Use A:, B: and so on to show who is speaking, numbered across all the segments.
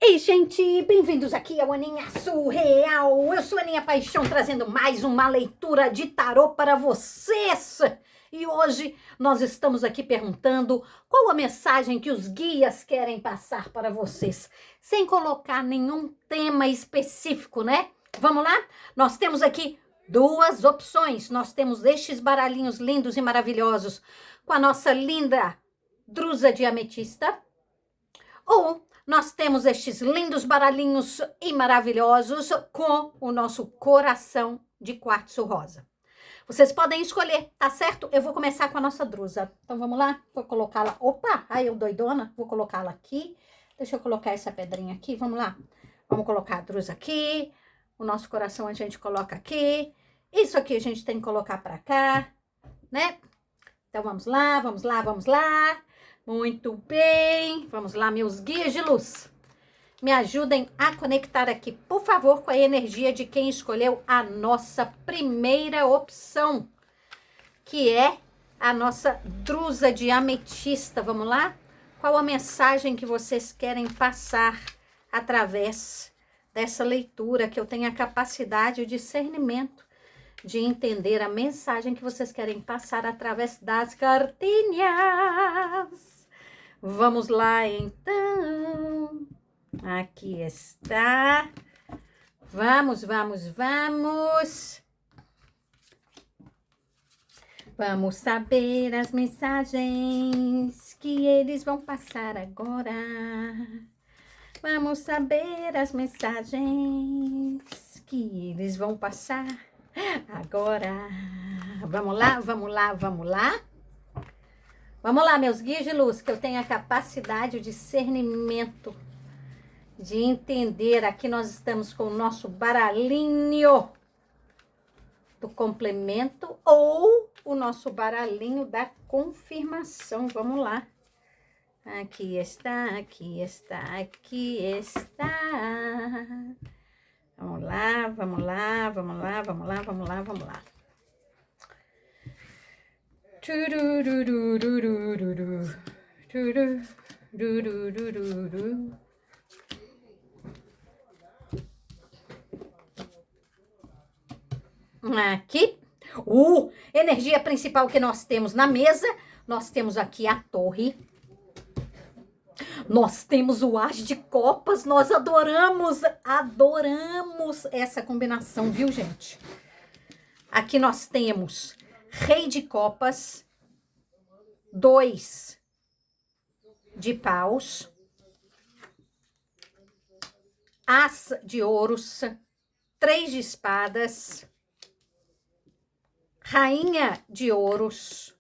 A: Ei, gente, bem-vindos aqui ao Aninha Surreal. Eu sou a Aninha Paixão, trazendo mais uma leitura de tarô para vocês. E hoje nós estamos aqui perguntando qual a mensagem que os guias querem passar para vocês, sem colocar nenhum tema específico, né? Vamos lá? Nós temos aqui duas opções. Nós temos estes baralhinhos lindos e maravilhosos com a nossa linda drusa de ametista, ou nós temos estes lindos baralhinhos e maravilhosos com o nosso coração de quartzo rosa. Vocês podem escolher, tá certo? Eu vou começar com a nossa drusa. Então vamos lá, vou colocá-la. Opa, ai eu doidona, vou colocá-la aqui. Deixa eu colocar essa pedrinha aqui, vamos lá. Vamos colocar a drusa aqui. O nosso coração a gente coloca aqui. Isso aqui a gente tem que colocar pra cá, né? Então vamos lá, vamos lá, vamos lá. Muito bem, vamos lá, meus guias de luz. Me ajudem a conectar aqui, por favor, com a energia de quem escolheu a nossa primeira opção, que é a nossa drusa de ametista. Vamos lá? Qual a mensagem que vocês querem passar através dessa leitura, que eu tenho a capacidade e o discernimento de entender a mensagem que vocês querem passar através das cartinhas. Vamos lá, então. Aqui está. Vamos, vamos, vamos. Vamos saber as mensagens que eles vão passar agora. Vamos saber as mensagens que eles vão passar agora. Vamos lá, vamos lá, vamos lá. Vamos lá, meus guias de luz, que eu tenho a capacidade, o discernimento de entender. Aqui nós estamos com o nosso baralhinho do complemento ou o nosso baralhinho da confirmação. Vamos lá. Aqui está, aqui está, aqui está. Vamos lá, vamos lá, vamos lá, vamos lá, vamos lá, vamos lá. Aqui, energia principal que nós temos na mesa, nós temos aqui a torre, nós temos o as de copas, nós adoramos essa combinação, viu, gente? Aqui nós temos rei de copas, 2 de paus, as de ouros, 3 de espadas, rainha de ouros,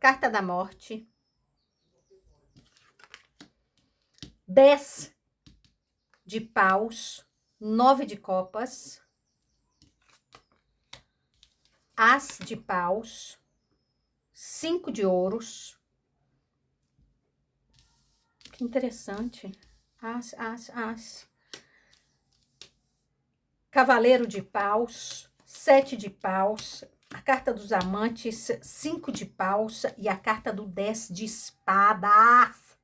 A: carta da morte, 10 de paus, 9 de copas, as de paus, 5 de ouros. Que interessante. As. Cavaleiro de paus, 7 de paus, a carta dos amantes, 5 de paus e a carta do 10 de espadas.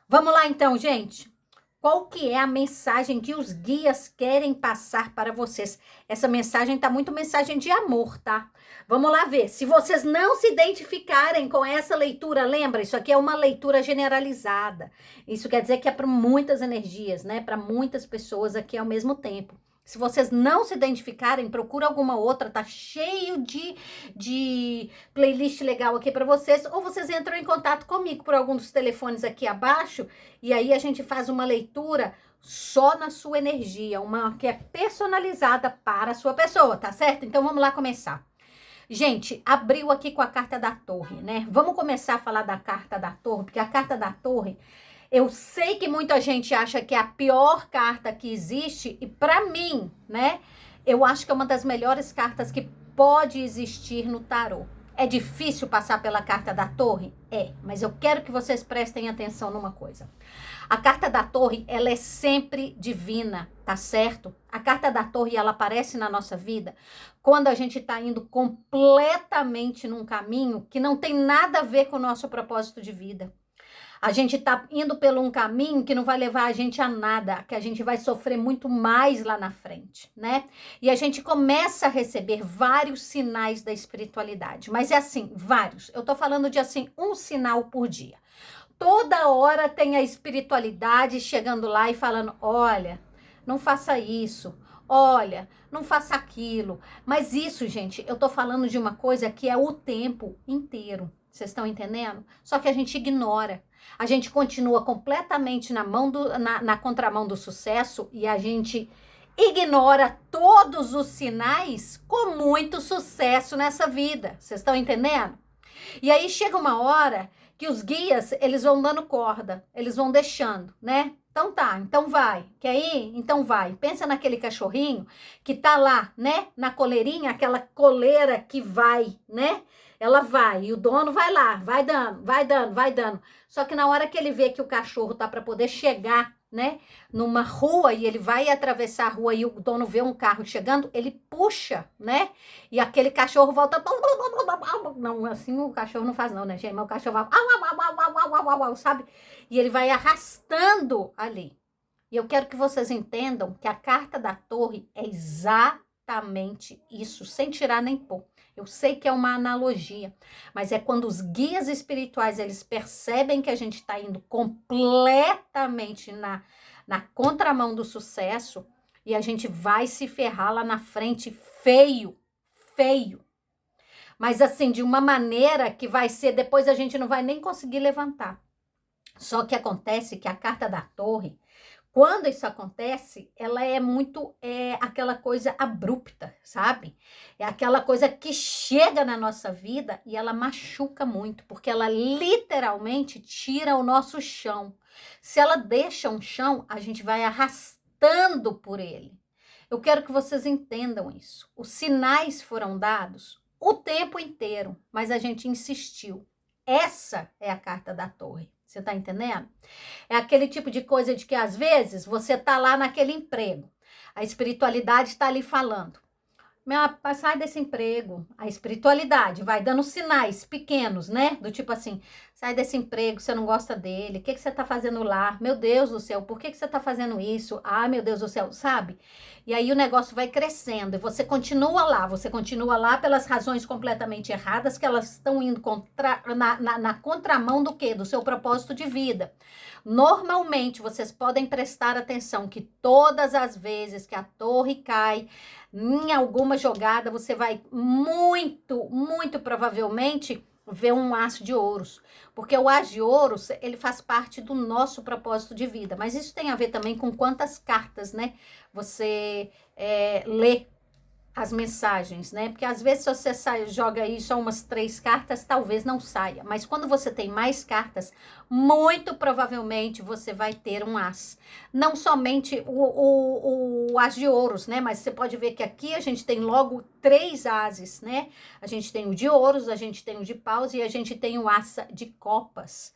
A: Vamos lá então, gente. Qual que é a mensagem que os guias querem passar para vocês? Essa mensagem tá muito mensagem de amor, tá? Vamos lá ver. Se vocês não se identificarem com essa leitura, lembra, isso aqui é uma leitura generalizada. Isso quer dizer que é para muitas energias, né? Para muitas pessoas aqui ao mesmo tempo. Se vocês não se identificarem, procura alguma outra, tá cheio de playlist legal aqui para vocês, ou vocês entram em contato comigo por algum dos telefones aqui abaixo, e aí a gente faz uma leitura só na sua energia, uma que é personalizada para a sua pessoa, tá certo? Então vamos lá começar. Gente, abriu aqui com a carta da torre, né? Vamos começar a falar da carta da torre, porque a carta da torre, eu sei que muita gente acha que é a pior carta que existe, e para mim, né, eu acho que é uma das melhores cartas que pode existir no tarô. É difícil passar pela carta da torre? É, mas eu quero que vocês prestem atenção numa coisa. A carta da torre, ela é sempre divina, tá certo? A carta da torre, ela aparece na nossa vida quando a gente tá indo completamente num caminho que não tem nada a ver com o nosso propósito de vida. A gente tá indo por um caminho que não vai levar a gente a nada, que a gente vai sofrer muito mais lá na frente, né? E a gente começa a receber vários sinais da espiritualidade, mas é assim, vários. Eu tô falando de assim, um sinal por dia. Toda hora tem a espiritualidade chegando lá e falando: olha, não faça isso, olha, não faça aquilo. Mas isso, gente, eu tô falando de uma coisa que é o tempo inteiro. Vocês estão entendendo? Só que a gente ignora. A gente continua completamente na contramão do sucesso e a gente ignora todos os sinais com muito sucesso nessa vida. Vocês estão entendendo? E aí chega uma hora que os guias, eles vão dando corda, eles vão deixando, né? Então tá, então vai. Quer ir? Então vai. Pensa naquele cachorrinho que tá lá, né? Na coleirinha, aquela coleira que vai, né? Ela vai e o dono vai lá, vai dando, vai dando, vai dando. Só que na hora que ele vê que o cachorro tá para poder chegar, né, numa rua e ele vai atravessar a rua e o dono vê um carro chegando, ele puxa, né? E aquele cachorro volta. Não, assim o cachorro não faz, não, né, gente? Mas o cachorro vai, sabe? E ele vai arrastando ali. E eu quero que vocês entendam que a carta da torre é exatamente isso, sem tirar nem pôr. Eu sei que é uma analogia, mas é quando os guias espirituais eles percebem que a gente está indo completamente na contramão do sucesso e a gente vai se ferrar lá na frente feio, feio. Mas assim, de uma maneira que vai ser, depois a gente não vai nem conseguir levantar. Só que acontece que a carta da torre, quando isso acontece, ela é muito aquela coisa abrupta, sabe? É aquela coisa que chega na nossa vida e ela machuca muito, porque ela literalmente tira o nosso chão. Se ela deixa um chão, a gente vai arrastando por ele. Eu quero que vocês entendam isso. Os sinais foram dados o tempo inteiro, mas a gente insistiu. Essa é a carta da torre. Você tá entendendo? É aquele tipo de coisa de que às vezes você tá lá naquele emprego. A espiritualidade está ali falando: sai desse emprego. A espiritualidade vai dando sinais pequenos, né? Do tipo assim, sai desse emprego, você não gosta dele. O que você tá fazendo lá? Meu Deus do céu, por que você tá fazendo isso? Ah, meu Deus do céu, sabe? E aí o negócio vai crescendo e você continua lá pelas razões completamente erradas que elas estão indo na contramão do quê? Do seu propósito de vida. Normalmente, vocês podem prestar atenção que todas as vezes que a torre cai em alguma jogada, você vai muito provavelmente ver um aço de ouros. Porque o aço de ouros, ele faz parte do nosso propósito de vida. Mas isso tem a ver também com quantas cartas, né, você lê as mensagens, né? Porque às vezes se você joga aí só umas 3 cartas, talvez não saia. Mas quando você tem mais cartas, muito provavelmente você vai ter um as. Não somente o as de ouros, né? Mas você pode ver que aqui a gente tem logo 3 ases, né? A gente tem o de ouros, a gente tem o de paus e a gente tem o aça de copas.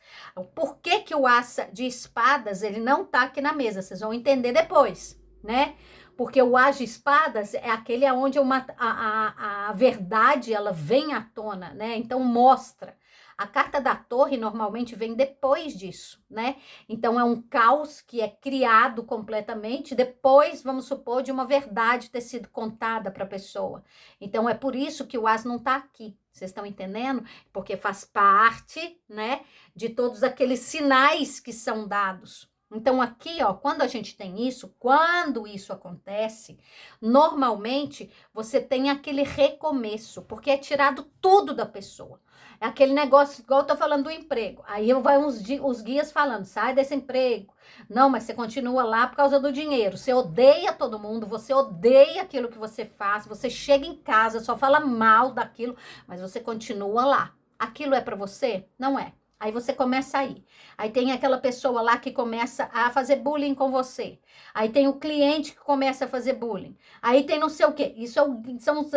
A: Por que que o aça de espadas, ele não tá aqui na mesa? Vocês vão entender depois, né? Porque o as de espadas é aquele onde a verdade ela vem à tona, né? Então mostra. A carta da torre normalmente vem depois disso, né? Então é um caos que é criado completamente depois, vamos supor, de uma verdade ter sido contada para a pessoa. Então é por isso que o as não está aqui. Vocês estão entendendo? Porque faz parte, né, de todos aqueles sinais que são dados. Então aqui, ó, quando a gente tem isso, quando isso acontece, normalmente você tem aquele recomeço, porque é tirado tudo da pessoa. É aquele negócio, igual eu tô falando do emprego. Aí vai os guias falando, sai desse emprego. Não, mas você continua lá por causa do dinheiro. Você odeia todo mundo, você odeia aquilo que você faz, você chega em casa, só fala mal daquilo, mas você continua lá. Aquilo é para você? Não é. Aí você começa a ir. Aí tem aquela pessoa lá que começa a fazer bullying com você. Aí tem o cliente que começa a fazer bullying. Aí tem não sei o quê. Isso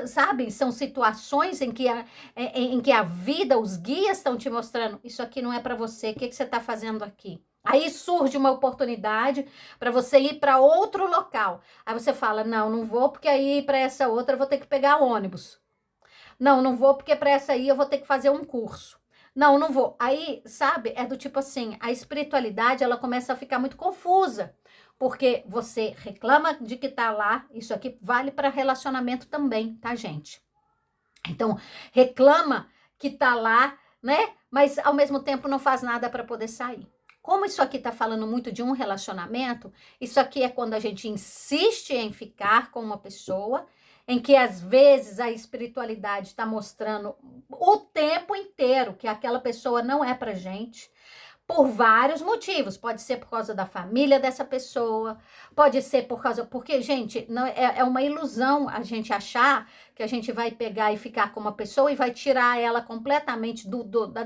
A: sabe, são situações em que a vida, os guias estão te mostrando, isso aqui não é para você, o que você está fazendo aqui? Aí surge uma oportunidade para você ir para outro local. Aí você fala, não vou, porque aí para essa outra eu vou ter que pegar ônibus. Não vou, porque para essa aí eu vou ter que fazer um curso. Não, não vou. Aí, sabe, é do tipo assim, a espiritualidade, ela começa a ficar muito confusa, porque você reclama de que tá lá, isso aqui vale para relacionamento também, tá, gente? Então, reclama que tá lá, né? Mas ao mesmo tempo não faz nada para poder sair. Como isso aqui tá falando muito de um relacionamento, isso aqui é quando a gente insiste em ficar com uma pessoa, em que às vezes a espiritualidade está mostrando o tempo inteiro que aquela pessoa não é pra gente, por vários motivos. Pode ser por causa da família dessa pessoa, pode ser por causa. Porque, gente, não, é uma ilusão a gente achar que a gente vai pegar e ficar com uma pessoa e vai tirar ela completamente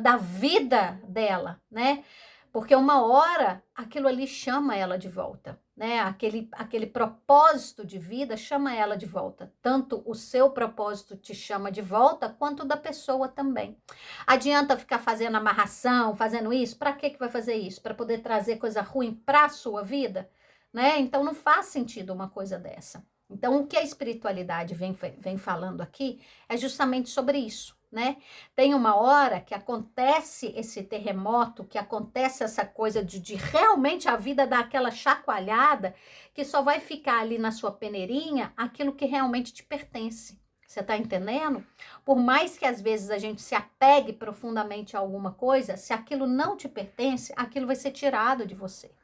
A: da vida dela, né? Porque uma hora aquilo ali chama ela de volta, né? Aquele propósito de vida chama ela de volta. Tanto o seu propósito te chama de volta, quanto o da pessoa também. Adianta ficar fazendo amarração, fazendo isso? Para que vai fazer isso? Para poder trazer coisa ruim para a sua vida? Né? Então não faz sentido uma coisa dessa. Então o que a espiritualidade vem falando aqui é justamente sobre isso, né? Tem uma hora que acontece esse terremoto, que acontece essa coisa de realmente a vida dar aquela chacoalhada, que só vai ficar ali na sua peneirinha aquilo que realmente te pertence. Você tá entendendo? Por mais que às vezes a gente se apegue profundamente a alguma coisa, se aquilo não te pertence, aquilo vai ser tirado de você.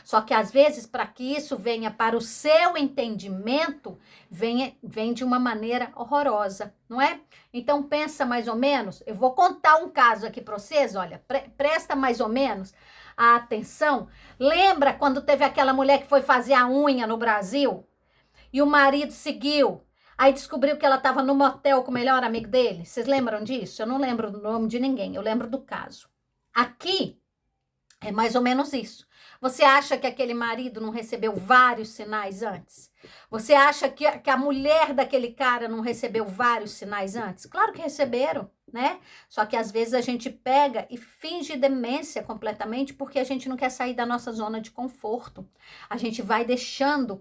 A: Só que às vezes, para que isso venha para o seu entendimento, vem de uma maneira horrorosa, não é? Então pensa mais ou menos, eu vou contar um caso aqui para vocês, olha, presta mais ou menos a atenção. Lembra quando teve aquela mulher que foi fazer a unha no Brasil? E o marido seguiu. Aí descobriu que ela estava no motel com o melhor amigo dele. Vocês lembram disso? Eu não lembro do nome de ninguém, eu lembro do caso. Aqui é mais ou menos isso. Você acha que aquele marido não recebeu vários sinais antes? Você acha que a mulher daquele cara não recebeu vários sinais antes? Claro que receberam, né? Só que às vezes a gente pega e finge demência completamente porque a gente não quer sair da nossa zona de conforto. A gente vai deixando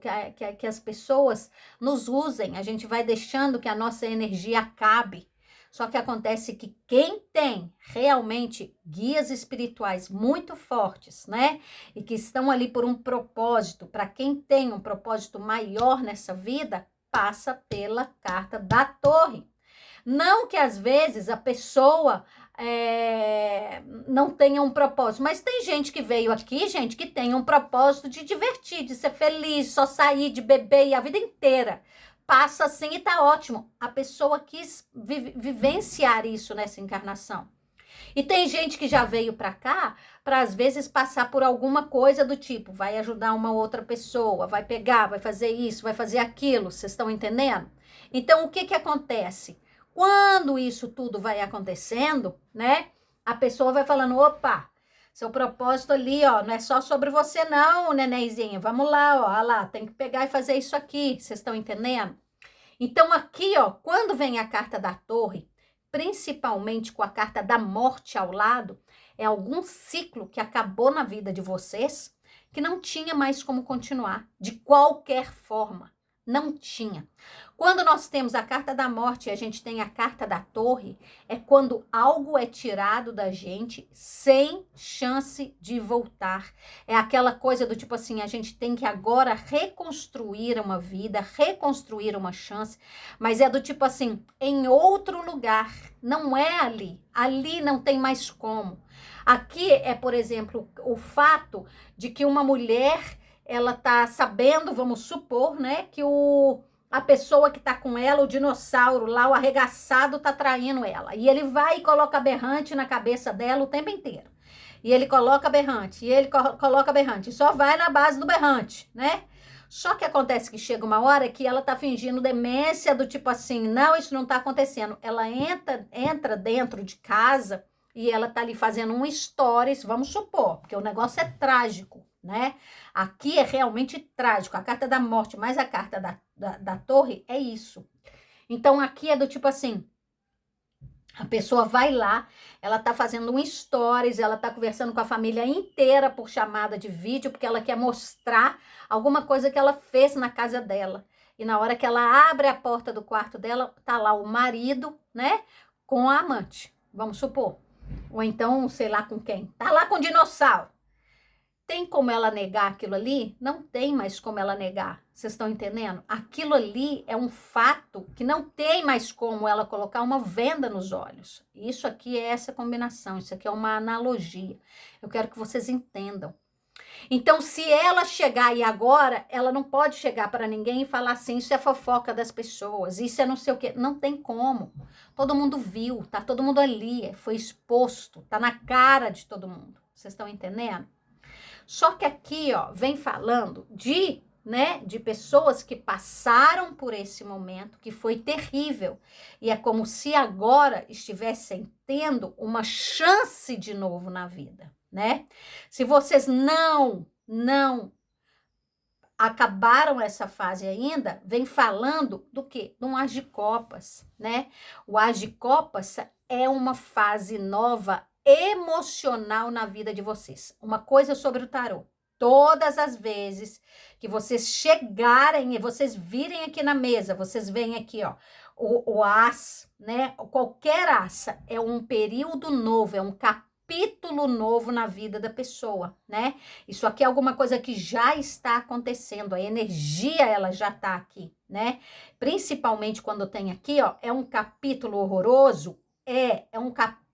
A: que as pessoas nos usem, a gente vai deixando que a nossa energia acabe. Só que acontece que quem tem realmente guias espirituais muito fortes, né? E que estão ali por um propósito, para quem tem um propósito maior nessa vida, passa pela carta da torre. Não que às vezes a pessoa não tenha um propósito, mas tem gente que veio aqui, gente, que tem um propósito de divertir, de ser feliz, só sair, de beber e a vida inteira. Passa assim e tá ótimo. A pessoa quis vivenciar isso nessa encarnação. E tem gente que já veio para cá para às vezes passar por alguma coisa do tipo, vai ajudar uma outra pessoa, vai pegar, vai fazer isso, vai fazer aquilo, vocês estão entendendo? Então o que que acontece? Quando isso tudo vai acontecendo, né? A pessoa vai falando, opa, seu propósito ali, ó, não é só sobre você não, nenenzinho. Vamos lá, ó, lá, tem que pegar e fazer isso aqui. Vocês estão entendendo? Então aqui, ó, quando vem a carta da torre, principalmente com a carta da morte ao lado, é algum ciclo que acabou na vida de vocês que não tinha mais como continuar, de qualquer forma. Não tinha. Quando nós temos a carta da morte e a gente tem a carta da torre, é quando algo é tirado da gente sem chance de voltar. É aquela coisa do tipo assim, a gente tem que agora reconstruir uma vida, reconstruir uma chance, mas é do tipo assim, em outro lugar, não é ali. Ali não tem mais como. Aqui é, por exemplo, o fato de que uma mulher ela tá sabendo, vamos supor, né, que a pessoa que tá com ela, o dinossauro lá, o arregaçado, tá traindo ela. E ele vai e coloca berrante na cabeça dela o tempo inteiro. E ele coloca berrante, e ele coloca berrante. E só vai na base do berrante, né? Só que acontece que chega uma hora que ela tá fingindo demência do tipo assim, não, isso não tá acontecendo. Ela entra dentro de casa e ela tá ali fazendo um stories, vamos supor, porque o negócio é trágico, né? Aqui é realmente trágico. A carta da morte mais a carta da torre é isso. Então aqui é do tipo assim, a pessoa vai lá, ela tá fazendo um stories, ela tá conversando com a família inteira por chamada de vídeo, porque ela quer mostrar alguma coisa que ela fez na casa dela. E na hora que ela abre a porta do quarto dela, tá lá o marido, né, com a amante, vamos supor. ou então, sei lá com quem, tá lá com o dinossauro. Tem como ela negar aquilo ali? Não tem mais como ela negar. Vocês estão entendendo? Aquilo ali é um fato que não tem mais como ela colocar uma venda nos olhos. Isso aqui é essa combinação, isso aqui é uma analogia. Eu quero que vocês entendam. Então, se ela chegar e agora, ela não pode chegar para ninguém e falar assim, isso é fofoca das pessoas, isso é não sei o quê. Não tem como. Todo mundo viu, tá todo mundo ali, foi exposto, tá na cara de todo mundo. Vocês estão entendendo? Só que aqui, ó, vem falando de pessoas que passaram por esse momento, que foi terrível. E é como se agora estivessem tendo uma chance de novo na vida, né? Se vocês não acabaram essa fase ainda, vem falando do quê? De um As de Copas, né? O As de Copas é uma fase nova emocional na vida de vocês. Uma coisa sobre o tarô. Todas as vezes que vocês chegarem e vocês virem aqui na mesa, vocês veem aqui, ó, o As, né? Qualquer As é um período novo, é um capítulo novo na vida da pessoa, né? Isso aqui é alguma coisa que já está acontecendo, a energia ela já está aqui, né? Principalmente quando tem aqui, ó, é um capítulo horroroso, é um capítulo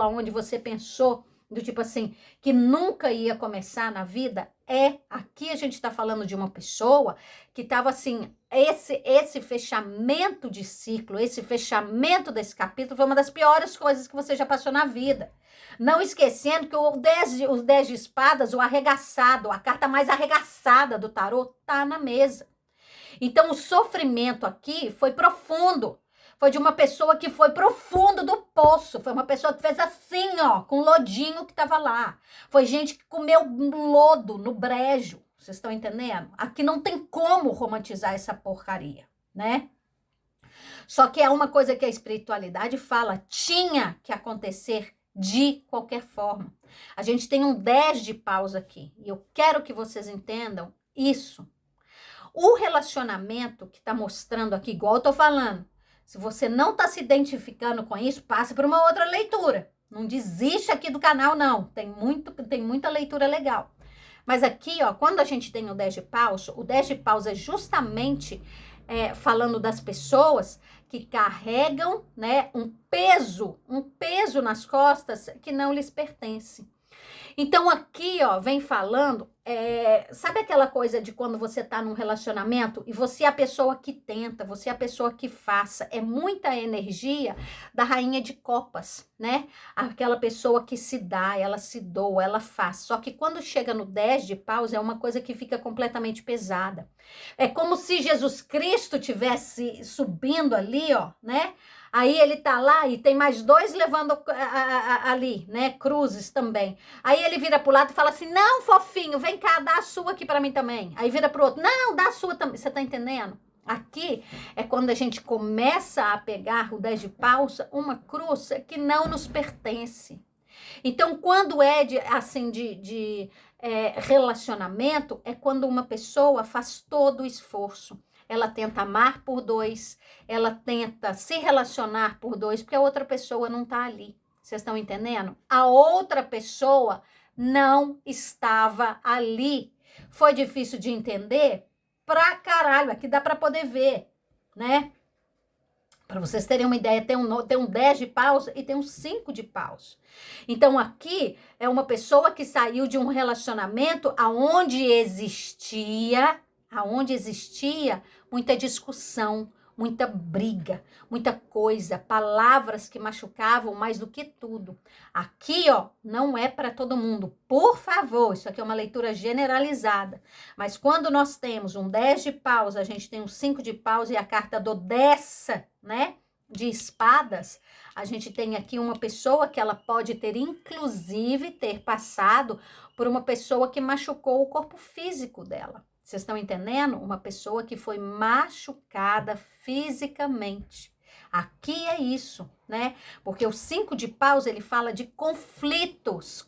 A: onde você pensou do tipo assim, que nunca ia começar na vida, aqui a gente está falando de uma pessoa que estava assim, esse fechamento de ciclo, esse fechamento desse capítulo foi uma das piores coisas que você já passou na vida. Não esquecendo que os 10 de espadas, o arregaçado, a carta mais arregaçada do tarô, tá na mesa. Então, o sofrimento aqui foi profundo. Foi de uma pessoa que foi profundo do poço. Foi uma pessoa que fez assim, ó, com o lodinho que tava lá. Foi gente que comeu lodo no brejo. Vocês estão entendendo? Aqui não tem como romantizar essa porcaria, né? Só que é uma coisa que a espiritualidade fala, tinha que acontecer de qualquer forma. A gente tem um 10 de paus aqui. E eu quero que vocês entendam isso. O relacionamento que está mostrando aqui, igual eu tô falando, se você não está se identificando com isso, passe para uma outra leitura. Não desiste aqui do canal, não. Tem muita leitura legal. Mas aqui, ó, quando a gente tem o 10 de paus, o 10 de paus é justamente falando das pessoas que carregam, né, um peso nas costas que não lhes pertence. Então aqui, ó, vem falando, sabe aquela coisa de quando você tá num relacionamento e você é a pessoa que tenta, você é a pessoa que faça, é muita energia da rainha de copas, né? Aquela pessoa que se dá, ela se doa, ela faz. Só que quando chega no 10 de paus é uma coisa que fica completamente pesada. É como se Jesus Cristo tivesse subindo ali, ó, né? Aí ele tá lá e tem mais 2 levando ali, né? Cruzes também. Aí ele vira pro lado e fala assim: não, fofinho, vem cá, dá a sua aqui pra mim também. Aí vira pro outro: não, dá a sua também. Você tá entendendo? Aqui é quando a gente começa a pegar o 10 de paus, uma cruz que não nos pertence. Então, quando é de relacionamento, é quando uma pessoa faz todo o esforço. Ela tenta amar por 2, ela tenta se relacionar por 2, porque a outra pessoa não tá ali. Vocês estão entendendo? A outra pessoa não estava ali. Foi difícil de entender? Pra caralho, aqui dá pra poder ver, né? Para vocês terem uma ideia, tem um 10 de paus e tem um 5 de paus. Então, aqui é uma pessoa que saiu de um relacionamento aonde existia muita discussão, muita briga, muita coisa, palavras que machucavam mais do que tudo. Aqui, ó, não é para todo mundo. Por favor, isso aqui é uma leitura generalizada. Mas quando nós temos um 10 de paus, a gente tem um 5 de paus e a carta do 10, né, de espadas, a gente tem aqui uma pessoa que ela pode ter, inclusive, ter passado por uma pessoa que machucou o corpo físico dela. Vocês estão entendendo? Uma pessoa que foi machucada fisicamente. Aqui é isso, né? Porque o 5 de paus, ele fala de conflitos.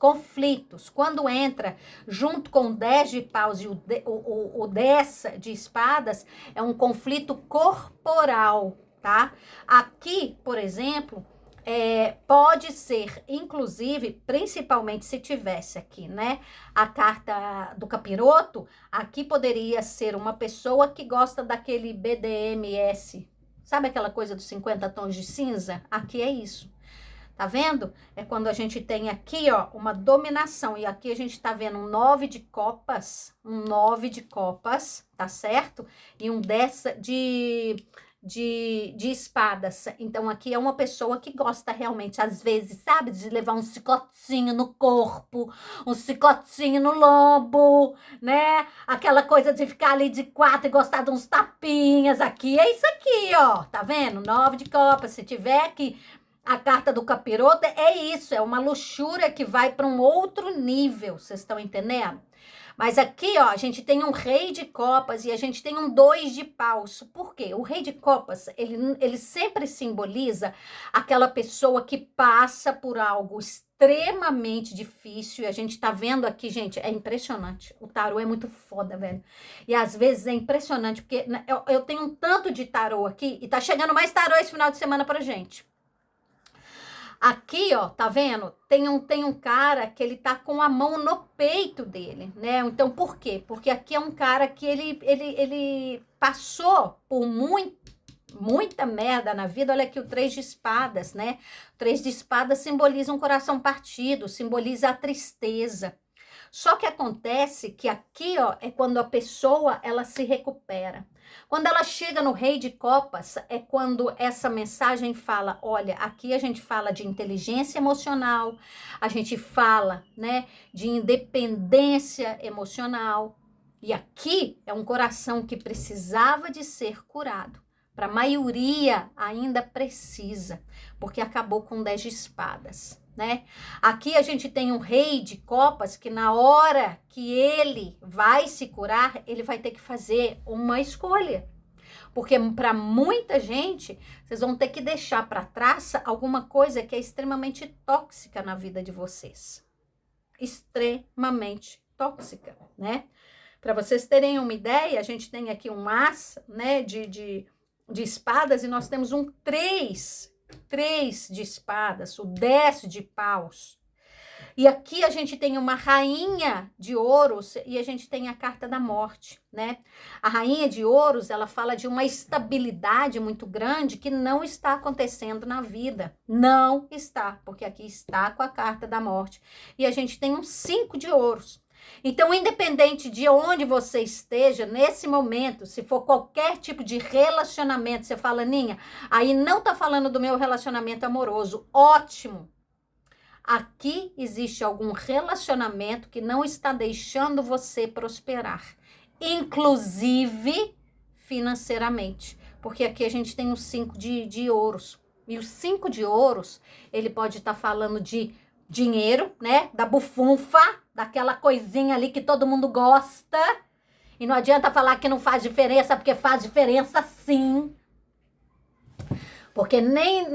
A: Quando entra junto com o 10 de paus e o 10 de espadas, é um conflito corporal, tá? Aqui, por exemplo, Pode ser, inclusive, principalmente se tivesse aqui, né, a carta do capiroto, aqui poderia ser uma pessoa que gosta daquele BDMS, sabe aquela coisa dos 50 tons de cinza? Aqui é isso. Tá vendo? É quando a gente tem aqui, ó, uma dominação. E aqui a gente tá vendo um 9 de copas. Um 9 de copas, tá certo? E um dessa de espadas. Então, aqui é uma pessoa que gosta realmente, às vezes, sabe? De levar um chicotinho no corpo, um chicotinho no lombo, né? Aquela coisa de ficar ali de quatro e gostar de uns tapinhas. Aqui é isso aqui, ó. Tá vendo? 9 de copas. Se tiver aqui a carta do capiroto, é isso, é uma luxúria que vai para um outro nível, vocês estão entendendo? Mas aqui, ó, a gente tem um rei de copas e a gente tem um 2 de paus. Por quê? O rei de copas, ele sempre simboliza aquela pessoa que passa por algo extremamente difícil. E a gente tá vendo aqui, gente, é impressionante. O tarô é muito foda, velho. E às vezes é impressionante, porque eu tenho um tanto de tarô aqui e tá chegando mais tarô esse final de semana pra gente. Aqui, ó, tá vendo? Tem um cara que ele tá com a mão no peito dele, né? Então, por quê? Porque aqui é um cara que ele passou por muita merda na vida. Olha aqui o 3 de espadas, né? O 3 de espadas simboliza um coração partido, simboliza a tristeza. Só que acontece que aqui, ó, é quando a pessoa, ela se recupera. Quando ela chega no rei de copas, é quando essa mensagem fala, olha, aqui a gente fala de inteligência emocional, a gente fala, né, de independência emocional. E aqui é um coração que precisava de ser curado. Para a maioria ainda precisa, porque acabou com 10 de espadas. Né? Aqui a gente tem um rei de copas que na hora que ele vai se curar, ele vai ter que fazer uma escolha. Porque para muita gente, vocês vão ter que deixar para trás alguma coisa que é extremamente tóxica na vida de vocês. Extremamente tóxica, né? Para vocês terem uma ideia, a gente tem aqui um as, né, de espadas e nós temos um 3 de espadas, o 10 de paus. E aqui a gente tem uma rainha de ouros e a gente tem a carta da morte, né? A rainha de ouros, ela fala de uma estabilidade muito grande que não está acontecendo na vida. Não está, porque aqui está com a carta da morte. E a gente tem um 5 de ouros. Então, independente de onde você esteja, nesse momento, se for qualquer tipo de relacionamento, você fala, Ninha, aí não tá falando do meu relacionamento amoroso. Ótimo! Aqui existe algum relacionamento que não está deixando você prosperar, inclusive financeiramente. Porque aqui a gente tem o 5 de ouros. E o 5 de ouros, ele pode estar falando de dinheiro, né? Da bufunfa, daquela coisinha ali que todo mundo gosta. E não adianta falar que não faz diferença, porque faz diferença sim. Porque nem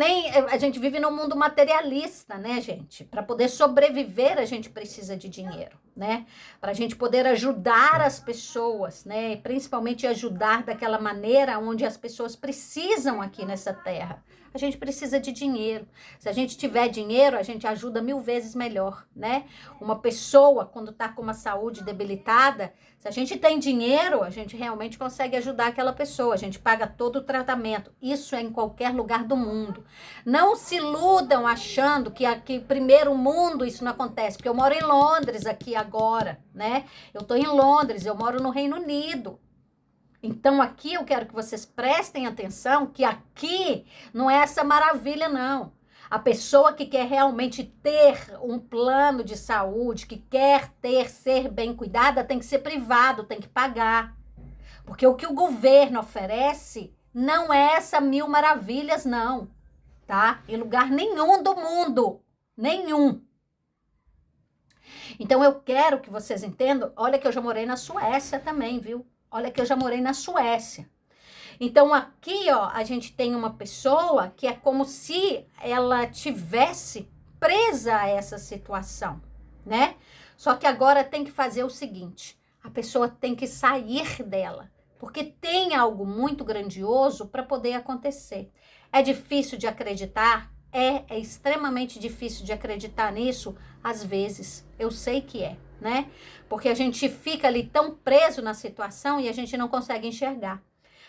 A: a gente vive num mundo materialista, né, gente? Para poder sobreviver, a gente precisa de dinheiro, né? Para a gente poder ajudar as pessoas, né? E principalmente ajudar daquela maneira onde as pessoas precisam aqui nessa terra. A gente precisa de dinheiro. Se a gente tiver dinheiro, a gente ajuda 1000 vezes melhor, né? Uma pessoa, quando tá com uma saúde debilitada, se a gente tem dinheiro, a gente realmente consegue ajudar aquela pessoa. A gente paga todo o tratamento. Isso é em qualquer lugar do mundo. Não se iludam achando que aqui, primeiro mundo, isso não acontece. Porque eu moro em Londres aqui agora, né? Eu tô em Londres, eu moro no Reino Unido. Então, aqui eu quero que vocês prestem atenção que aqui não é essa maravilha, não. A pessoa que quer realmente ter um plano de saúde, que quer ser bem cuidada, tem que ser privado, tem que pagar. Porque o que o governo oferece não é essa 1000 maravilhas, não. Tá? Em lugar nenhum do mundo. Nenhum. Então, eu quero que vocês entendam. Olha que eu já morei na Suécia também, viu? Olha que eu já morei na Suécia. Então, aqui, ó, a gente tem uma pessoa que é como se ela tivesse presa a essa situação, né? Só que agora tem que fazer o seguinte, a pessoa tem que sair dela, porque tem algo muito grandioso para poder acontecer. É difícil de acreditar? É extremamente difícil de acreditar nisso, às vezes. Eu sei que é, né? Porque a gente fica ali tão preso na situação e a gente não consegue enxergar.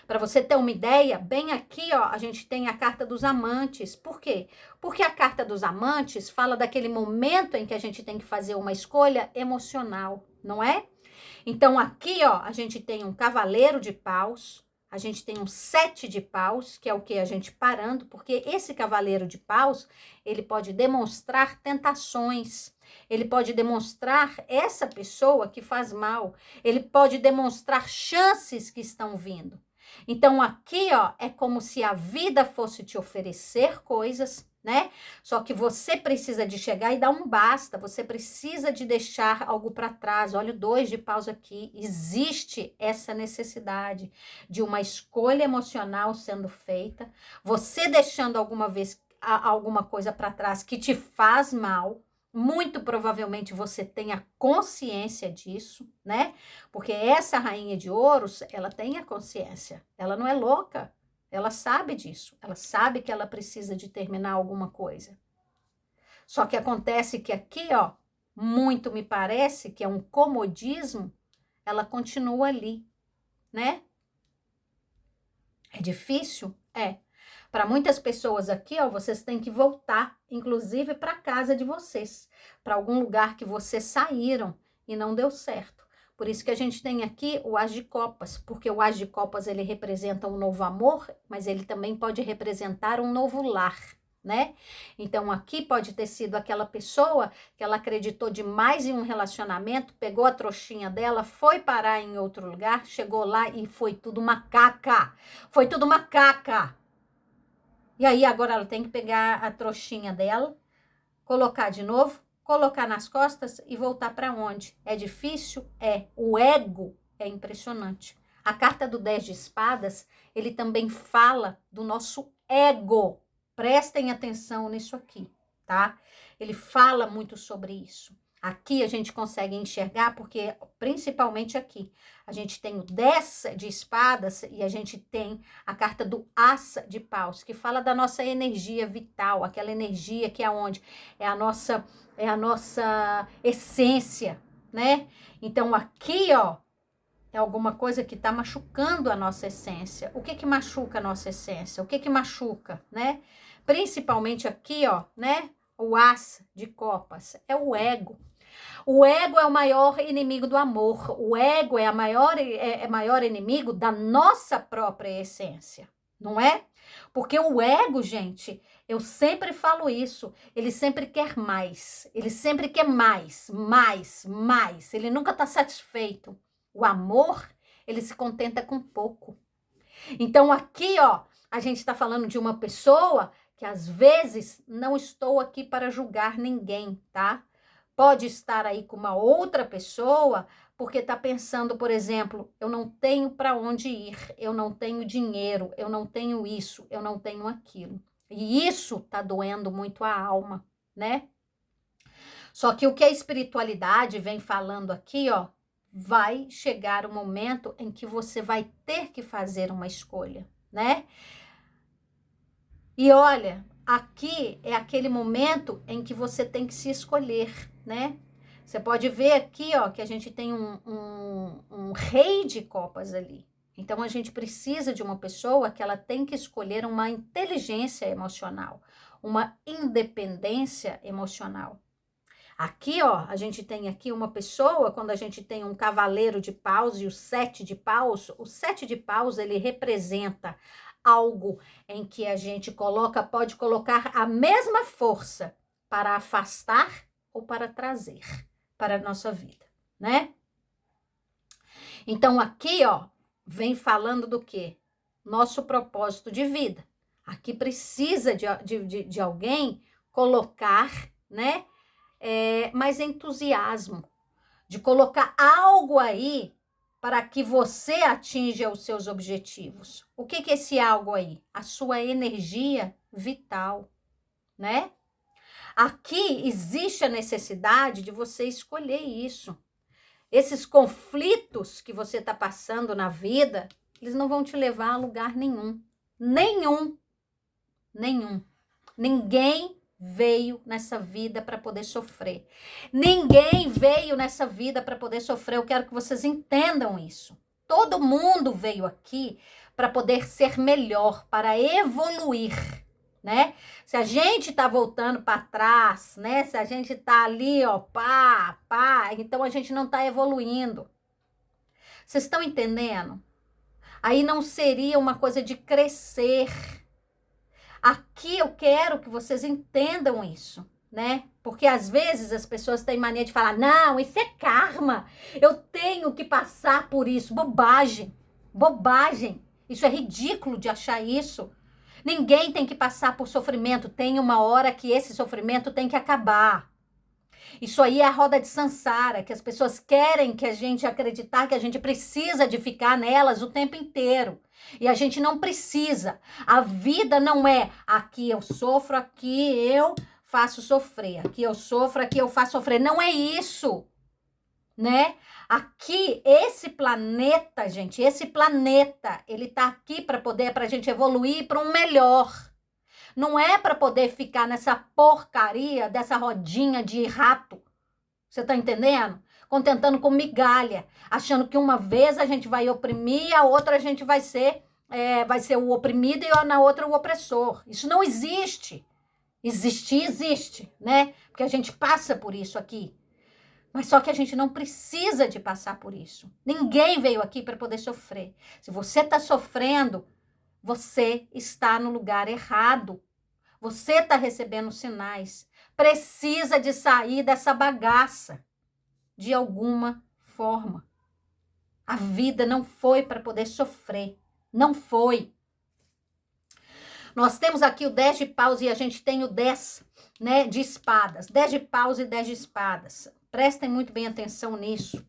A: Para você ter uma ideia, bem aqui, ó, a gente tem a carta dos amantes. Por quê? Porque a carta dos amantes fala daquele momento em que a gente tem que fazer uma escolha emocional, não é? Então aqui, ó, a gente tem um cavaleiro de paus, a gente tem um 7 de paus, que é o que a gente parando, porque esse cavaleiro de paus, ele pode demonstrar tentações, ele pode demonstrar essa pessoa que faz mal, ele pode demonstrar chances que estão vindo. Então aqui, ó, é como se a vida fosse te oferecer coisas, né? Só que você precisa de chegar e dar um basta, você precisa de deixar algo para trás. Olha o 2 de paus aqui. Existe essa necessidade de uma escolha emocional sendo feita, você deixando alguma coisa para trás que te faz mal. Muito provavelmente você tenha consciência disso, né? Porque essa rainha de ouros, ela tem a consciência, ela não é louca. Ela sabe disso, ela sabe que ela precisa de terminar alguma coisa. Só que acontece que aqui, ó, muito me parece que é um comodismo, ela continua ali, né? É difícil? É. Para muitas pessoas aqui, ó, vocês têm que voltar, inclusive para casa de vocês, para algum lugar que vocês saíram e não deu certo. Por isso que a gente tem aqui o As de Copas, porque o As de Copas ele representa um novo amor, mas ele também pode representar um novo lar, né? Então aqui pode ter sido aquela pessoa que ela acreditou demais em um relacionamento, pegou a trouxinha dela, foi parar em outro lugar, chegou lá e foi tudo uma caca. Foi tudo uma caca. E aí agora ela tem que pegar a trouxinha dela, colocar de novo, colocar nas costas e voltar para onde? É difícil? É. O ego é impressionante. A carta do 10 de espadas, ele também fala do nosso ego. Prestem atenção nisso aqui, tá? Ele fala muito sobre isso. Aqui a gente consegue enxergar, porque principalmente aqui, a gente tem o 10 de espadas e a gente tem a carta do As de paus, que fala da nossa energia vital, aquela energia que é onde? É a nossa essência, né? Então aqui, ó, é alguma coisa que está machucando a nossa essência. O que que machuca a nossa essência? O que que machuca, né? Principalmente aqui, ó, né? O As de copas é o ego. O ego é o maior inimigo do amor. O ego é maior inimigo da nossa própria essência, não é? Porque o ego, gente, eu sempre falo isso, ele sempre quer mais. Ele sempre quer mais, mais, mais. Ele nunca está satisfeito. O amor, ele se contenta com pouco. Então aqui, ó, a gente está falando de uma pessoa que às vezes não estou aqui para julgar ninguém, tá? Pode estar aí com uma outra pessoa porque está pensando, por exemplo, eu não tenho para onde ir, eu não tenho dinheiro, eu não tenho isso, eu não tenho aquilo. E isso está doendo muito a alma, né? Só que o que a espiritualidade vem falando aqui, ó, vai chegar o momento em que você vai ter que fazer uma escolha, né? E olha, aqui é aquele momento em que você tem que se escolher, né? Você pode ver aqui, ó, que a gente tem um rei de copas ali. Então, a gente precisa de uma pessoa que ela tem que escolher uma inteligência emocional, uma independência emocional. Aqui, ó, a gente tem aqui uma pessoa, quando a gente tem um cavaleiro de paus e o 7 de paus, ele representa algo em que a gente pode colocar a mesma força para afastar ou para trazer para a nossa vida, né? Então, aqui, ó, vem falando do quê? Nosso propósito de vida. Aqui precisa de alguém colocar, né? Mais entusiasmo, de colocar algo aí para que você atinja os seus objetivos. O que que é esse algo aí? A sua energia vital, né? Aqui existe a necessidade de você escolher isso. Esses conflitos que você está passando na vida, eles não vão te levar a lugar nenhum. Nenhum. Nenhum. Ninguém veio nessa vida para poder sofrer. Ninguém veio nessa vida para poder sofrer. Eu quero que vocês entendam isso. Todo mundo veio aqui para poder ser melhor, para evoluir, né? Se a gente tá voltando para trás, né? Se a gente tá ali, ó, então a gente não tá evoluindo. Vocês estão entendendo? Aí não seria uma coisa de crescer. Aqui eu quero que vocês entendam isso, né? Porque às vezes as pessoas têm mania de falar, não, isso é karma, eu tenho que passar por isso. Bobagem, bobagem. Isso é ridículo de achar isso. Ninguém tem que passar por sofrimento, tem uma hora que esse sofrimento tem que acabar. Isso aí é a roda de Sansara, que as pessoas querem que a gente acreditar que a gente precisa de ficar nelas o tempo inteiro. E a gente não precisa. A vida não é aqui eu sofro, aqui eu faço sofrer. Aqui eu sofro, aqui eu faço sofrer. Não é isso, né? Aqui, esse planeta, gente, esse planeta, ele tá aqui para poder, pra gente evoluir para um melhor. Não é para poder ficar nessa porcaria dessa rodinha de rato. Você tá entendendo? Contentando com migalha, achando que uma vez a gente vai oprimir, a outra a gente vai ser o oprimido e na outra o opressor. Isso não existe. Existir, existe, né? Porque a gente passa por isso aqui. Mas só que a gente não precisa de passar por isso. Ninguém veio aqui para poder sofrer. Se você tá sofrendo, você está no lugar errado. Você está recebendo sinais. Precisa de sair dessa bagaça de alguma forma. A vida não foi para poder sofrer. Não foi. Nós temos aqui o 10 de paus e a gente tem o 10, né, de espadas. 10 de paus e 10 de espadas. Prestem muito bem atenção nisso.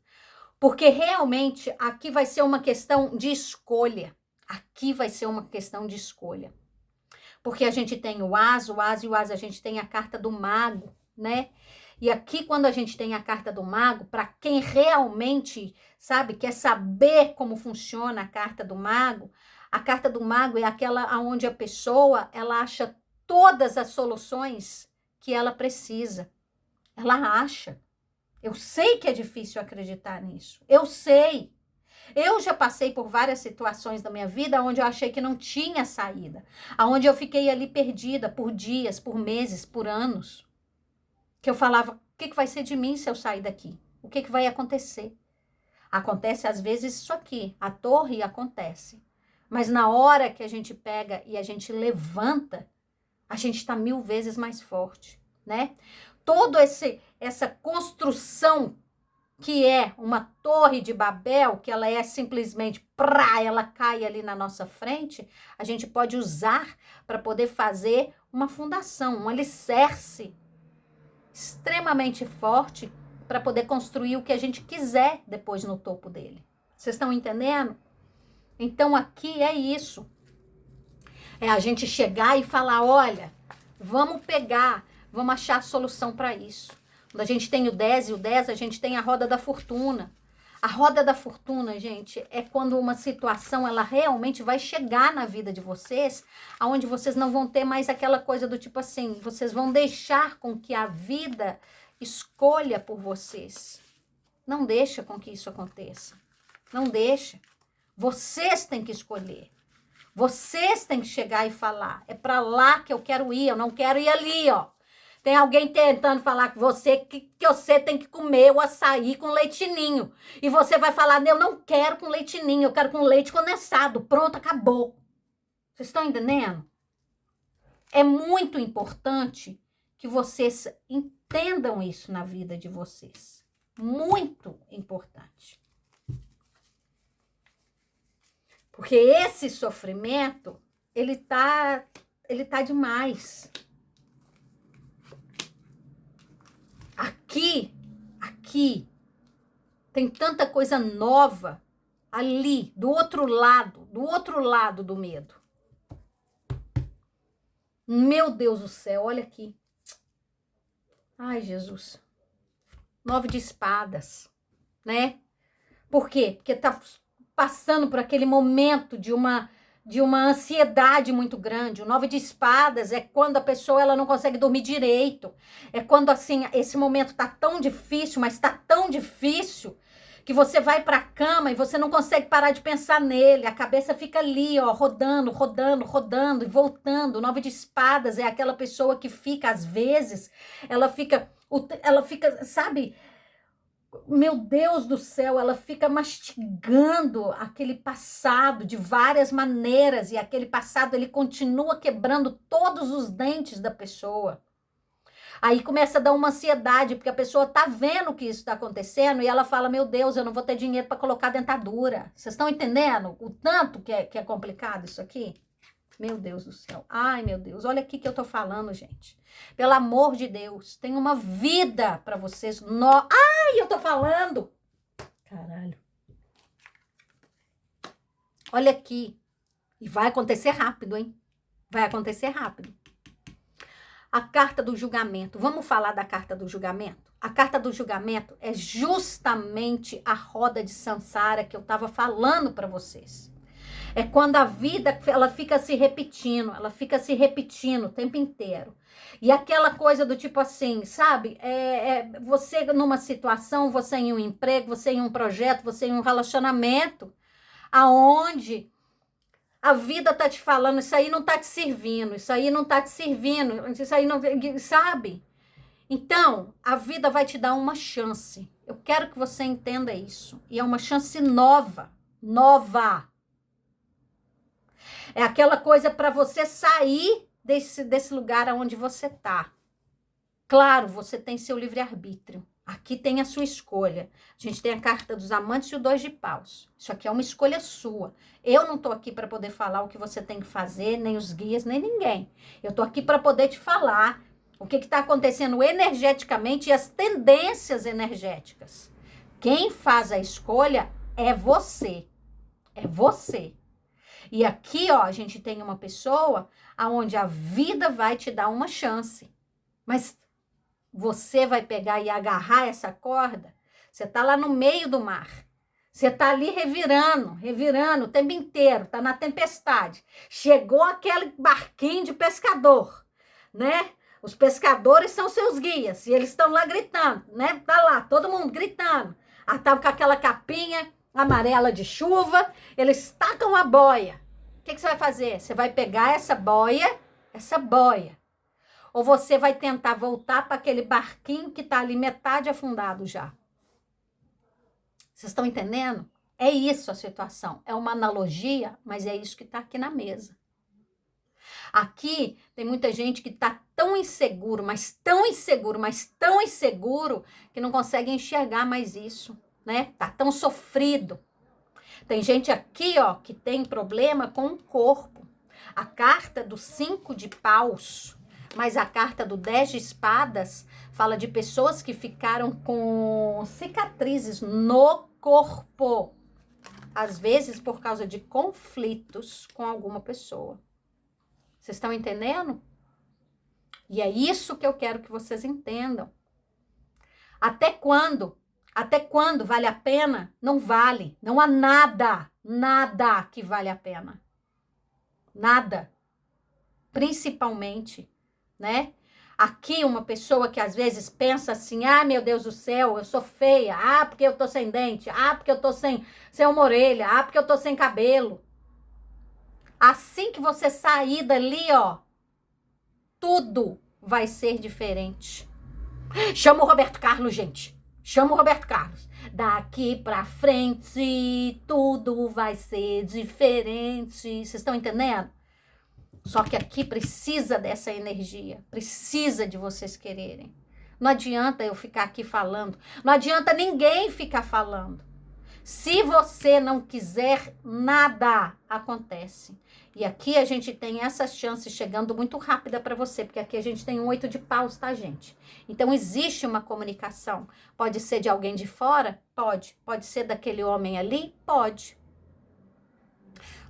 A: Porque realmente aqui vai ser uma questão de escolha. Aqui vai ser uma questão de escolha. Porque a gente tem o as e o as, a gente tem a carta do mago, né? E aqui, quando a gente tem a carta do mago, para quem realmente, sabe, quer saber como funciona a carta do mago é aquela onde a pessoa, ela acha todas as soluções que ela precisa. Ela acha. Eu sei que é difícil acreditar nisso. Eu sei. Eu já passei por várias situações da minha vida onde eu achei que não tinha saída. Onde eu fiquei ali perdida por dias, por meses, por anos. Que eu falava, o que vai ser de mim se eu sair daqui? O que vai acontecer? Acontece às vezes isso aqui, a torre acontece. Mas na hora que a gente pega e a gente levanta, a gente está 1000 vezes mais forte, né? Toda essa construção que é uma torre de Babel, que ela é simplesmente, ela cai ali na nossa frente, a gente pode usar para poder fazer uma fundação, um alicerce extremamente forte para poder construir o que a gente quiser depois no topo dele. Vocês estão entendendo? Então aqui é isso. É a gente chegar e falar, olha, vamos achar a solução para isso. Quando a gente tem o 10 e o 10, a gente tem a roda da fortuna. A roda da fortuna, gente, é quando uma situação, ela realmente vai chegar na vida de vocês, aonde vocês não vão ter mais aquela coisa do tipo assim, vocês vão deixar com que a vida escolha por vocês. Não deixa com que isso aconteça. Não deixa. Vocês têm que escolher. Vocês têm que chegar e falar, é para lá que eu quero ir, eu não quero ir ali, ó. Tem alguém tentando falar com você que você tem que comer o açaí com leitinho. E você vai falar, eu não quero com leitinho, eu quero com leite condensado. Pronto, acabou. Vocês estão entendendo? É muito importante que vocês entendam isso na vida de vocês. Muito importante. Porque esse sofrimento, ele tá demais. Aqui, tem tanta coisa nova ali, do outro lado do medo. Meu Deus do céu, olha aqui. Ai, Jesus. 9 de espadas, né? Por quê? Porque tá passando por aquele momento de uma de uma ansiedade muito grande. O 9 de espadas é quando a pessoa ela não consegue dormir direito. É quando assim, esse momento tá tão difícil, mas tá tão difícil que você vai para a cama e você não consegue parar de pensar nele. A cabeça fica ali, ó, rodando, rodando, rodando e voltando. O 9 de espadas é aquela pessoa que fica às vezes, ela fica, sabe? Meu Deus do céu, ela fica mastigando aquele passado de várias maneiras e aquele passado ele continua quebrando todos os dentes da pessoa. Aí começa a dar uma ansiedade, porque a pessoa tá vendo que isso está acontecendo e ela fala, meu Deus, eu não vou ter dinheiro para colocar dentadura. Vocês estão entendendo o tanto que é complicado isso aqui? Meu Deus do céu. Ai, meu Deus. Olha aqui que eu tô falando, gente. Pelo amor de Deus. Tem uma vida para vocês. Ai, eu tô falando. Caralho. Olha aqui. E vai acontecer rápido, hein? Vai acontecer rápido. A carta do julgamento. Vamos falar da carta do julgamento? A carta do julgamento é justamente a roda de Sansara que eu tava falando para vocês. É quando a vida, ela fica se repetindo o tempo inteiro. E aquela coisa do tipo assim, sabe? Você numa situação, você em um emprego, você em um projeto, você em um relacionamento, aonde a vida tá te falando, isso aí não tá te servindo, isso aí não tá te servindo, isso aí não, sabe? Então, a vida vai te dar uma chance. Eu quero que você entenda isso. E é uma chance nova, nova. É aquela coisa para você sair desse lugar onde você tá. Claro, você tem seu livre-arbítrio. Aqui tem a sua escolha. A gente tem a carta dos amantes e o 2 de paus. Isso aqui é uma escolha sua. Eu não tô aqui para poder falar o que você tem que fazer, nem os guias, nem ninguém. Eu tô aqui para poder te falar o que está acontecendo energeticamente e as tendências energéticas. Quem faz a escolha é você. É você. E aqui, ó, a gente tem uma pessoa aonde a vida vai te dar uma chance. Mas você vai pegar e agarrar essa corda? Você tá lá no meio do mar. Você tá ali revirando o tempo inteiro, tá na tempestade. Chegou aquele barquinho de pescador, né? Os pescadores são seus guias e eles estão lá gritando, né? Tá lá, todo mundo gritando. Ah, tá com aquela capinha amarela de chuva, eles tacam a boia. O que você vai fazer? Você vai pegar essa boia, ou você vai tentar voltar para aquele barquinho que tá ali metade afundado já. Vocês estão entendendo? É isso a situação. É uma analogia, mas é isso que tá aqui na mesa. Aqui tem muita gente que tá tão inseguro, mas tão inseguro, mas tão inseguro, que não consegue enxergar mais isso, né? Tá tão sofrido. Tem gente aqui, ó, que tem problema com o corpo. A carta do 5 de paus, mas a carta do 10 de espadas fala de pessoas que ficaram com cicatrizes no corpo. Às vezes por causa de conflitos com alguma pessoa. Vocês estão entendendo? E é isso que eu quero que vocês entendam. Até quando? Até quando vale a pena? Não vale. Não há nada que vale a pena. Nada. Principalmente, né? Aqui uma pessoa que às vezes pensa assim, ah, meu Deus do céu, eu sou feia, ah, porque eu tô sem dente, ah, porque eu tô sem uma orelha, ah, porque eu tô sem cabelo. Assim que você sair dali, ó, tudo vai ser diferente. Chama o Roberto Carlos, gente. Chama o Roberto Carlos. Daqui pra frente, tudo vai ser diferente. Vocês estão entendendo? Só que aqui precisa dessa energia. Precisa de vocês quererem. Não adianta eu ficar aqui falando. Não adianta ninguém ficar falando. Se você não quiser, nada acontece. E aqui a gente tem essas chances chegando muito rápida para você, porque aqui a gente tem um 8 de paus, tá, gente? Então existe uma comunicação. Pode ser de alguém de fora? Pode. Pode ser daquele homem ali? Pode.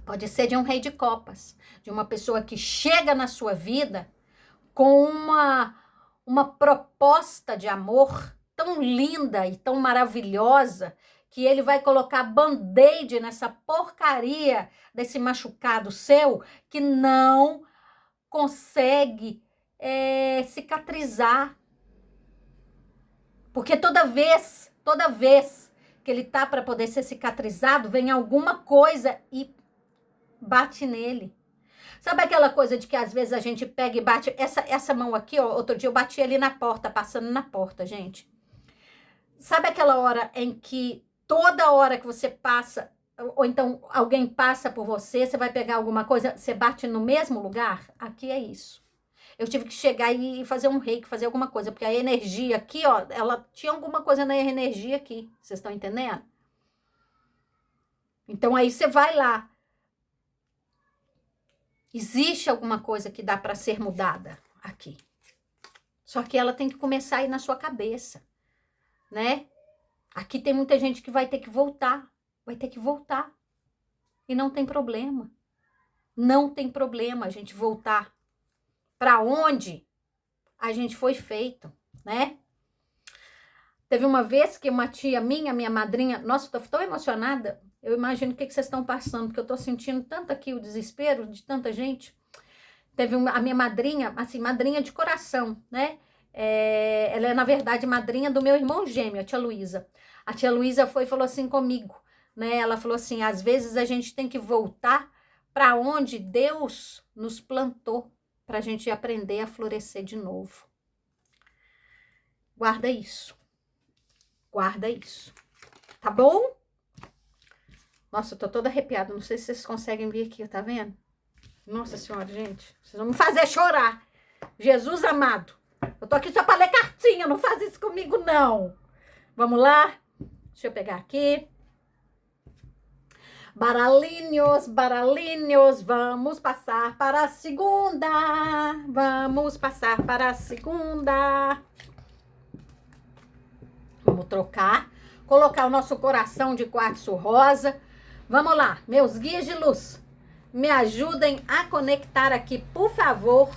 A: Pode ser de um rei de copas, de uma pessoa que chega na sua vida com uma proposta de amor tão linda e tão maravilhosa que ele vai colocar band-aid nessa porcaria desse machucado seu que não consegue cicatrizar. Porque toda vez que ele tá para poder ser cicatrizado, vem alguma coisa e bate nele. Sabe aquela coisa de que às vezes a gente pega e bate? Essa mão aqui, ó, outro dia eu bati ali na porta, passando na porta, gente. Sabe aquela hora em que toda hora que você passa, ou então alguém passa por você, você vai pegar alguma coisa, você bate no mesmo lugar? Aqui é isso. Eu tive que chegar e fazer um reiki, fazer alguma coisa, porque a energia aqui, ó, ela tinha alguma coisa na energia aqui. Vocês estão entendendo? Então aí você vai lá. Existe alguma coisa que dá para ser mudada aqui. Só que ela tem que começar aí na sua cabeça, né? Aqui tem muita gente que vai ter que voltar. Vai ter que voltar. E não tem problema. Não tem problema a gente voltar para onde a gente foi feito, né? Teve uma vez que uma tia minha madrinha... Nossa, eu tô tão emocionada. Eu imagino o que vocês estão passando, porque eu tô sentindo tanto aqui o desespero de tanta gente. Teve a minha madrinha, assim, madrinha de coração, né? Ela é, na verdade, madrinha do meu irmão gêmeo, a tia Luísa. A tia Luísa foi e falou assim comigo, né? Ela falou assim, às vezes a gente tem que voltar para onde Deus nos plantou, para a gente aprender a florescer de novo. Guarda isso. Guarda isso. Tá bom? Nossa, eu tô toda arrepiada. Não sei se vocês conseguem ver aqui, tá vendo? Nossa Senhora, gente. Vocês vão me fazer chorar. Jesus amado. Eu tô aqui só pra ler cartinha. Não faz isso comigo, não. Vamos lá? Deixa eu pegar aqui. Baralhinhos, baralhinhos. Vamos passar para a segunda. Vamos passar para a segunda. Vamos trocar. Colocar o nosso coração de quartzo rosa. Vamos lá, meus guias de luz. Me ajudem a conectar aqui, por favor,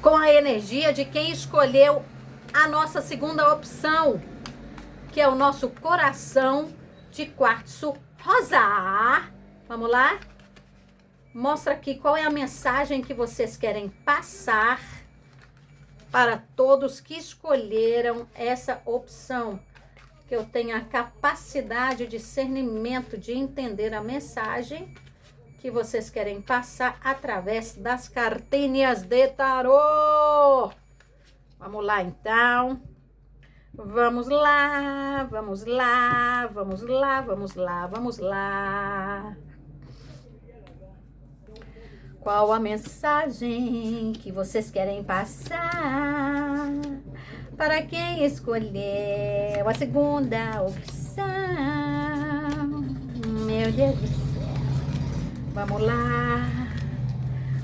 A: com a energia de quem escolheu a nossa segunda opção, que é o nosso coração de quartzo rosa. Vamos lá? Mostra aqui qual é a mensagem que vocês querem passar para todos que escolheram essa opção. Que eu tenha a capacidade de discernimento de entender a mensagem que vocês querem passar através das cartinhas de tarô. Vamos lá, então. Vamos lá, vamos lá, vamos lá, vamos lá, vamos lá. Qual a mensagem que vocês querem passar para quem escolheu a segunda opção? Meu Deus do céu. Vamos lá.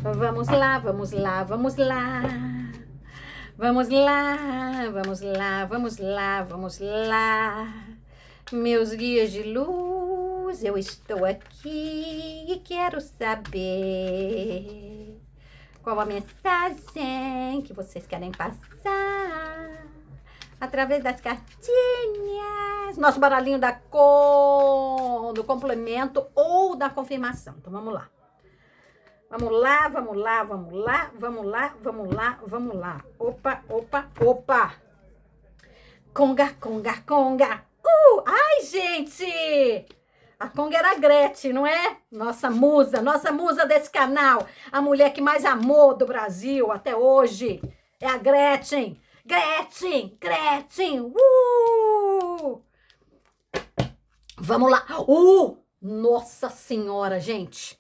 A: Vamos lá, vamos lá, vamos lá. Vamos lá, vamos lá, vamos lá, vamos lá. Meus guias de luz, eu estou aqui e quero saber qual a mensagem que vocês querem passar através das cartinhas. Nosso baralhinho do complemento ou da confirmação. Então, vamos lá. Vamos lá, vamos lá, vamos lá, vamos lá, vamos lá, vamos lá. Opa, opa, opa. Conga, conga, conga. Ai, gente! A Conga era a Gretchen, não é? Nossa musa desse canal. A mulher que mais amou do Brasil até hoje. É a Gretchen. Gretchen, Gretchen. Vamos lá. Nossa Senhora, gente.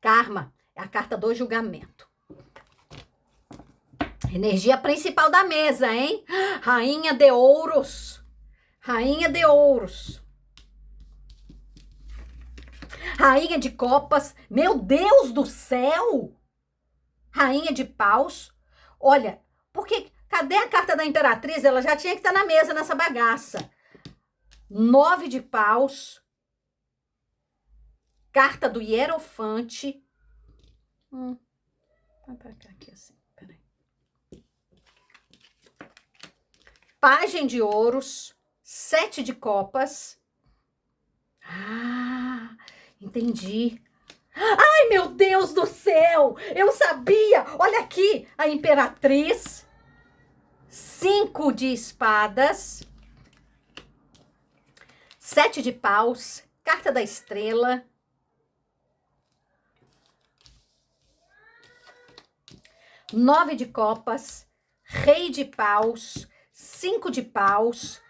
A: Karma é a carta do julgamento. Energia principal da mesa, hein? Rainha de ouros. Rainha de ouros. Rainha de copas. Meu Deus do céu! Rainha de paus. Olha, porque cadê a carta da imperatriz? Ela já tinha que estar na mesa nessa bagaça. 9 de paus. Carta do hierofante. Vai pra cá aqui assim, peraí. Pagem de ouros. 7 de copas. Ah, entendi. Ai, meu Deus do céu! Eu sabia! Olha aqui, a imperatriz. 5 de espadas. 7 de paus. Carta da estrela. 9 de copas. Rei de paus. 5 de paus.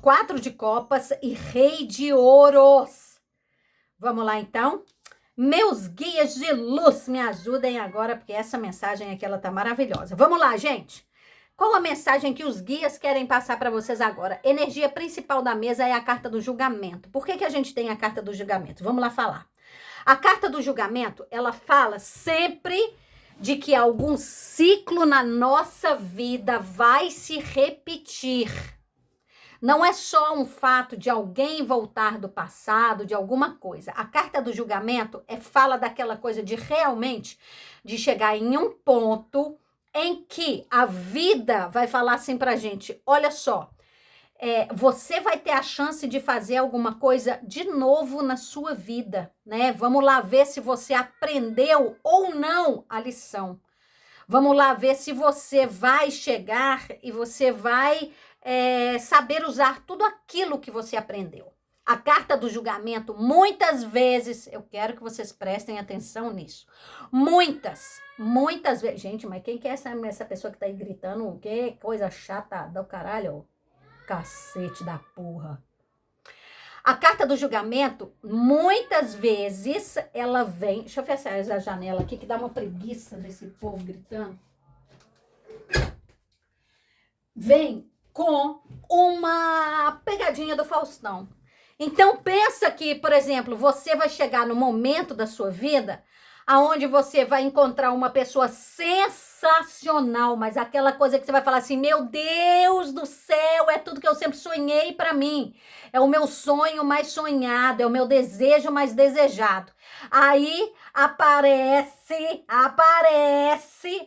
A: 4 de copas e rei de ouros. Vamos lá, então? Meus guias de luz, me ajudem agora, porque essa mensagem aqui, ela tá maravilhosa. Vamos lá, gente. Qual a mensagem que os guias querem passar para vocês agora? Energia principal da mesa é a carta do julgamento. Por que a gente tem a carta do julgamento? Vamos lá falar. A carta do julgamento, ela fala sempre de que algum ciclo na nossa vida vai se repetir. Não é só um fato de alguém voltar do passado, de alguma coisa. A carta do julgamento fala daquela coisa de realmente de chegar em um ponto em que a vida vai falar assim pra gente, olha só, você vai ter a chance de fazer alguma coisa de novo na sua vida, né? Vamos lá ver se você aprendeu ou não a lição. Vamos lá ver se você vai chegar e você vai saber usar tudo aquilo que você aprendeu. A carta do julgamento, muitas vezes, eu quero que vocês prestem atenção nisso. Muitas vezes. Gente, mas quem que é essa pessoa que tá aí gritando? Que coisa chata do caralho. Cacete da porra. A carta do julgamento, muitas vezes, ela vem... Deixa eu fechar essa janela aqui, que dá uma preguiça desse povo gritando. Vem com uma pegadinha do Faustão. Então, pensa que, por exemplo, você vai chegar no momento da sua vida aonde você vai encontrar uma pessoa sensacional, mas aquela coisa que você vai falar assim, meu Deus do céu, é tudo que eu sempre sonhei pra mim. É o meu sonho mais sonhado, é o meu desejo mais desejado. Aí aparece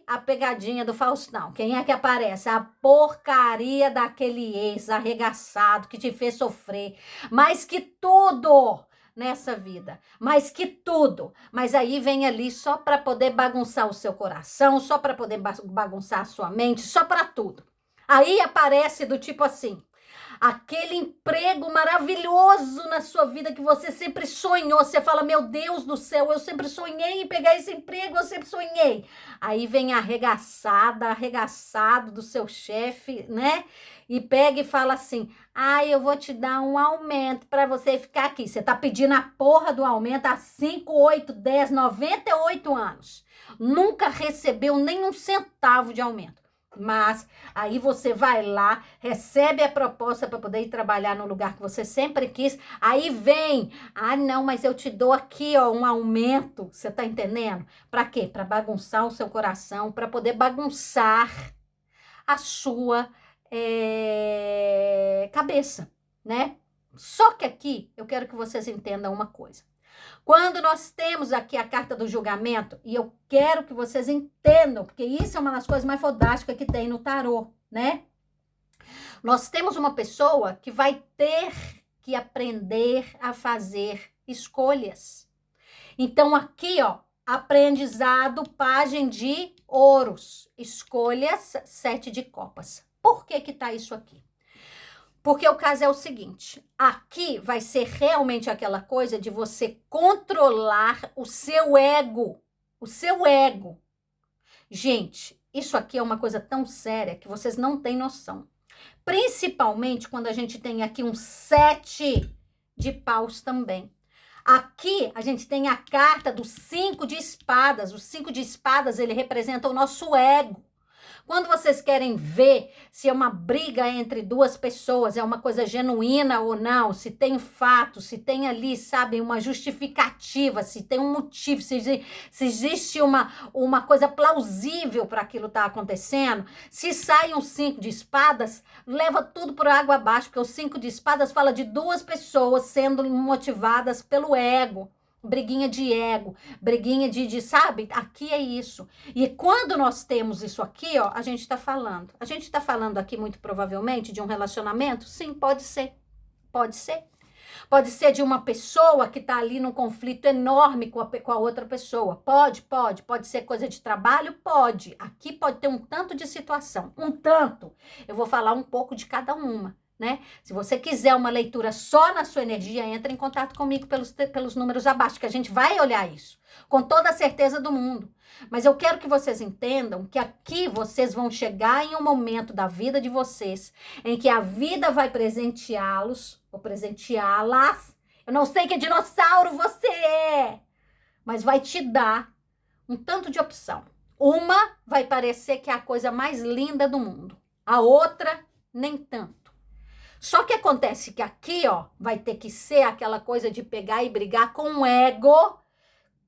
A: a pegadinha do Faustão. Quem é que aparece? A porcaria daquele ex arregaçado que te fez sofrer. Mais que tudo nessa vida, mais que tudo, mas aí vem ali só para poder bagunçar o seu coração, só para poder bagunçar a sua mente, só para tudo. Aí aparece do tipo assim, aquele emprego maravilhoso na sua vida que você sempre sonhou, você fala, meu Deus do céu, eu sempre sonhei em pegar esse emprego, eu sempre sonhei. Aí vem arregaçado do seu chefe, né? E pega e fala assim, eu vou te dar um aumento para você ficar aqui. Você tá pedindo a porra do aumento há 5, 8, 10, 98 anos. Nunca recebeu nem um centavo de aumento. Mas aí você vai lá, recebe a proposta para poder ir trabalhar no lugar que você sempre quis, aí vem, não, mas eu te dou aqui, ó, um aumento, você tá entendendo? Para quê? Para bagunçar o seu coração, para poder bagunçar a sua cabeça, né? Só que aqui eu quero que vocês entendam uma coisa. Quando nós temos aqui a carta do julgamento, e eu quero que vocês entendam, porque isso é uma das coisas mais fodásticas que tem no tarô, né? Nós temos uma pessoa que vai ter que aprender a fazer escolhas. Então, aqui, ó, aprendizado, página de ouros, escolhas, 7 de copas. Por que que tá isso aqui? Porque o caso é o seguinte, aqui vai ser realmente aquela coisa de você controlar o seu ego. O seu ego. Gente, isso aqui é uma coisa tão séria que vocês não têm noção. Principalmente quando a gente tem aqui um 7 de paus também. Aqui a gente tem a carta do 5 de espadas. O 5 de espadas, ele representa o nosso ego. Quando vocês querem ver se é uma briga entre duas pessoas, é uma coisa genuína ou não, se tem fato, se tem ali, sabe, uma justificativa, se tem um motivo, se existe uma coisa plausível para aquilo estar acontecendo, se sai um 5 de espadas, leva tudo por água abaixo, porque o 5 de espadas fala de duas pessoas sendo motivadas pelo ego. briguinha de ego, briguinha sabe? Aqui é isso. E quando nós temos isso aqui, ó, a gente tá falando. A gente tá falando aqui, muito provavelmente, de um relacionamento? Sim, pode ser. Pode ser. Pode ser de uma pessoa que tá ali num conflito enorme com a outra pessoa. Pode. Pode ser coisa de trabalho? Pode. Aqui pode ter um tanto de situação. Um tanto. Eu vou falar um pouco de cada uma. Né? Se você quiser uma leitura só na sua energia, entre em contato comigo pelos números abaixo, que a gente vai olhar isso, com toda a certeza do mundo. Mas eu quero que vocês entendam que aqui vocês vão chegar em um momento da vida de vocês, em que a vida vai presenteá-los, ou presenteá-las. Eu não sei que dinossauro você é, mas vai te dar um tanto de opção. Uma vai parecer que é a coisa mais linda do mundo, a outra nem tanto. Só que acontece que aqui, ó, vai ter que ser aquela coisa de pegar e brigar com o ego,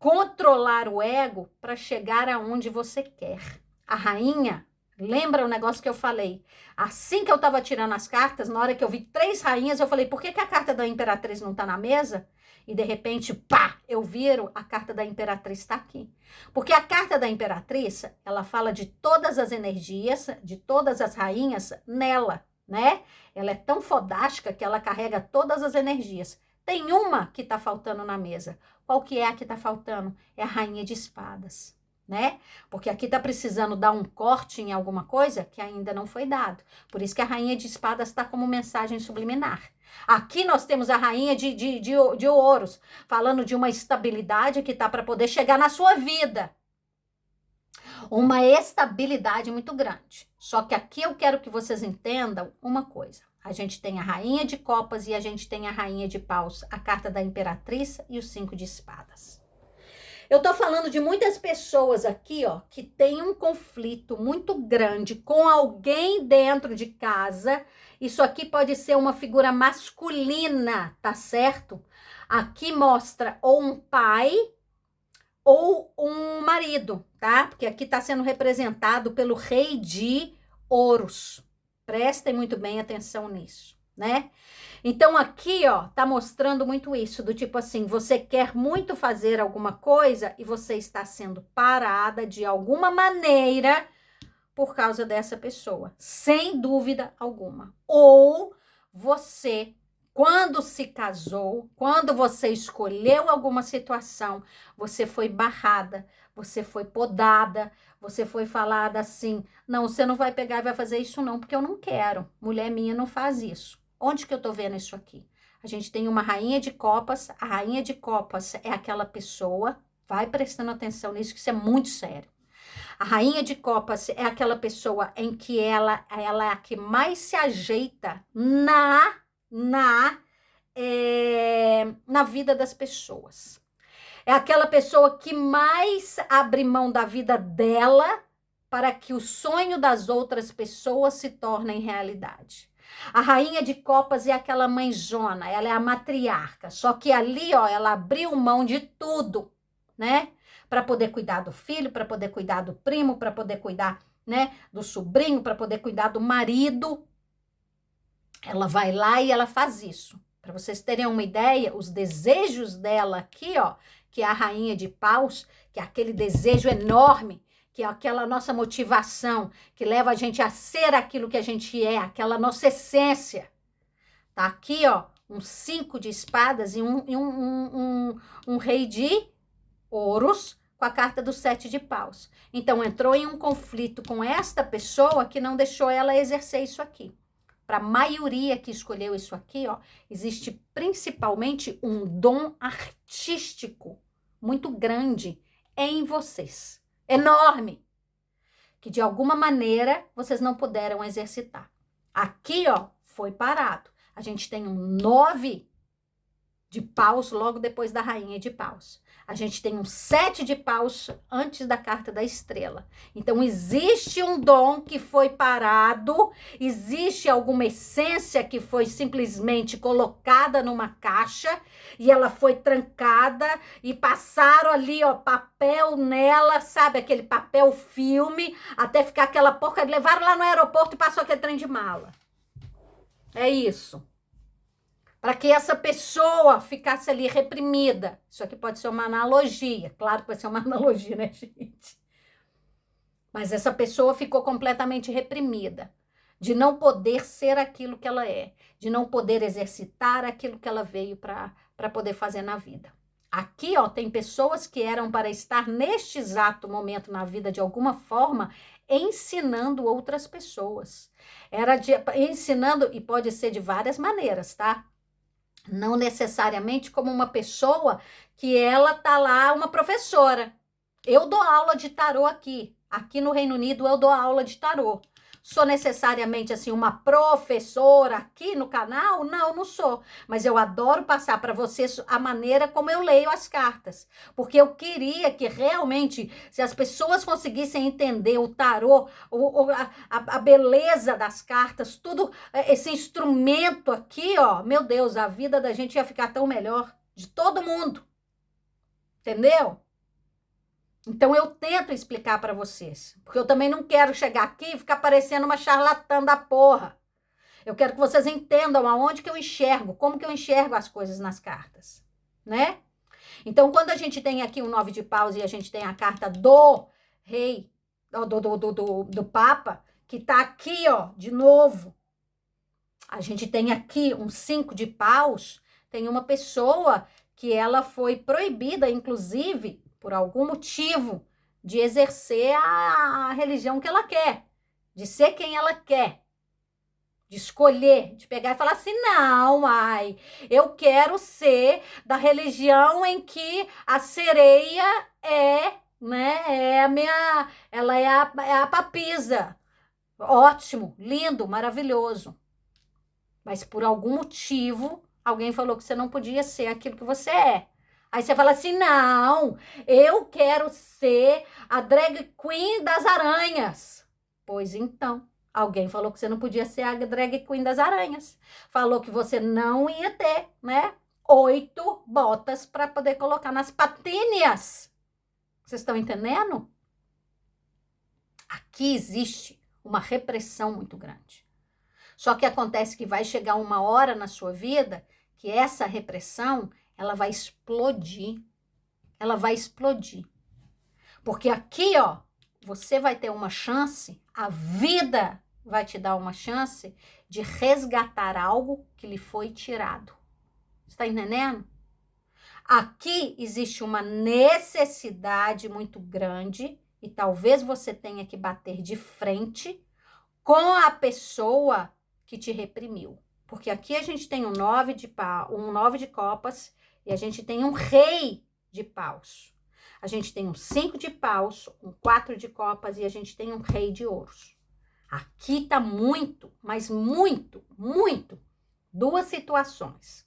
A: controlar o ego para chegar aonde você quer. A rainha, lembra o negócio que eu falei? Assim que eu tava tirando as cartas, na hora que eu vi 3 rainhas, eu falei, por que a carta da imperatriz não tá na mesa? E de repente, pá, eu viro, a carta da imperatriz está aqui. Porque a carta da imperatriz, ela fala de todas as energias, de todas as rainhas nela, né? Ela é tão fodástica que ela carrega todas as energias. Tem uma que tá faltando na mesa. Qual que é a que tá faltando? É a rainha de espadas, né? Porque aqui tá precisando dar um corte em alguma coisa que ainda não foi dado. Por isso que a rainha de espadas está como mensagem subliminar. Aqui nós temos a rainha de ouros, falando de uma estabilidade que tá para poder chegar na sua vida. Uma estabilidade muito grande. Só que aqui eu quero que vocês entendam uma coisa. A gente tem a rainha de copas e a gente tem a rainha de paus, a carta da imperatriz e o 5 de espadas. Eu tô falando de muitas pessoas aqui, ó, que tem um conflito muito grande com alguém dentro de casa. Isso aqui pode ser uma figura masculina, tá certo? Aqui mostra ou um pai ou um marido, tá? Porque aqui está sendo representado pelo rei de ouros. Prestem muito bem atenção nisso, né? Então aqui, ó, tá mostrando muito isso, do tipo assim, você quer muito fazer alguma coisa e você está sendo parada de alguma maneira por causa dessa pessoa, sem dúvida alguma. Ou você, quando se casou, quando você escolheu alguma situação, você foi barrada, você foi podada, você foi falada assim, não, você não vai pegar e vai fazer isso não, porque eu não quero, mulher minha não faz isso. Onde que eu tô vendo isso aqui? A gente tem uma rainha de copas, a rainha de copas é aquela pessoa, vai prestando atenção nisso, que isso é muito sério. A rainha de copas é aquela pessoa em que ela é a que mais se ajeita na vida das pessoas. É aquela pessoa que mais abre mão da vida dela para que o sonho das outras pessoas se torne realidade. A rainha de copas é aquela mãezona, ela é a matriarca, só que ali, ó, ela abriu mão de tudo, né? Para poder cuidar do filho, para poder cuidar do primo, para poder cuidar, né, do sobrinho, para poder cuidar do marido. Ela vai lá e ela faz isso. Para vocês terem uma ideia, os desejos dela aqui, ó, que é a rainha de paus, que é aquele desejo enorme, que é aquela nossa motivação, que leva a gente a ser aquilo que a gente é, aquela nossa essência. Tá aqui, ó, um 5 de espadas e um rei de ouros com a carta do 7 de paus. Então, entrou em um conflito com esta pessoa que não deixou ela exercer isso aqui. Para a maioria que escolheu isso aqui, ó, existe principalmente um dom artístico muito grande em vocês. Enorme. Que de alguma maneira vocês não puderam exercitar. Aqui, ó, foi parado. A gente tem um 9 de paus logo depois da rainha de paus. A gente tem um 7 de paus antes da carta da estrela. Então, existe um dom que foi parado, existe alguma essência que foi simplesmente colocada numa caixa e ela foi trancada e passaram ali, ó, papel nela, sabe, aquele papel filme, até ficar aquela porca, levaram lá no aeroporto e passou aquele trem de mala. É isso. para que essa pessoa ficasse ali reprimida. Isso aqui pode ser uma analogia, claro que vai ser uma analogia, né, gente? Mas essa pessoa ficou completamente reprimida, de não poder ser aquilo que ela é, de não poder exercitar aquilo que ela veio para poder fazer na vida. Aqui, ó, tem pessoas que eram para estar neste exato momento na vida de alguma forma, ensinando outras pessoas. Ensinando, e pode ser de várias maneiras, tá? Não necessariamente como uma pessoa que ela tá lá, uma professora. Eu dou aula de tarô aqui. Aqui no Reino Unido eu dou aula de tarô. Sou necessariamente assim uma professora aqui no canal? Não, não sou. Mas eu adoro passar para vocês a maneira como eu leio as cartas. Porque eu queria que realmente, se as pessoas conseguissem entender o tarô, a beleza das cartas, tudo esse instrumento aqui, ó, meu Deus, a vida da gente ia ficar tão melhor. De todo mundo. Entendeu? Então eu tento explicar para vocês, porque eu também não quero chegar aqui e ficar parecendo uma charlatã da porra. Eu quero que vocês entendam aonde que eu enxergo, como que eu enxergo as coisas nas cartas, né? Então, quando a gente tem aqui o 9 de paus e a gente tem a carta do rei, do papa, que tá aqui, ó, de novo. A gente tem aqui um 5 de paus, tem uma pessoa que ela foi proibida, inclusive, por algum motivo, de exercer a religião que ela quer, de ser quem ela quer, de escolher, de pegar e falar assim, não, ai, eu quero ser da religião em que a sereia ela é a papisa. Ótimo, lindo, maravilhoso. Mas por algum motivo, alguém falou que você não podia ser aquilo que você é. Aí você fala assim, não, eu quero ser a drag queen das aranhas. Pois então, alguém falou que você não podia ser a drag queen das aranhas. Falou que você não ia ter, né, 8 botas para poder colocar nas patinhas. Vocês estão entendendo? Aqui existe uma repressão muito grande. Só que acontece que vai chegar uma hora na sua vida que essa repressão, ela vai explodir. Ela vai explodir. Porque aqui, ó, você vai ter uma chance, a vida vai te dar uma chance de resgatar algo que lhe foi tirado. Está entendendo? Aqui existe uma necessidade muito grande e talvez você tenha que bater de frente com a pessoa que te reprimiu. Porque aqui a gente tem um 9 de copas e a gente tem um rei de paus. A gente tem um 5 de paus, um 4 de copas e a gente tem um rei de ouros. Aqui tá muito, mas muito, muito, duas situações.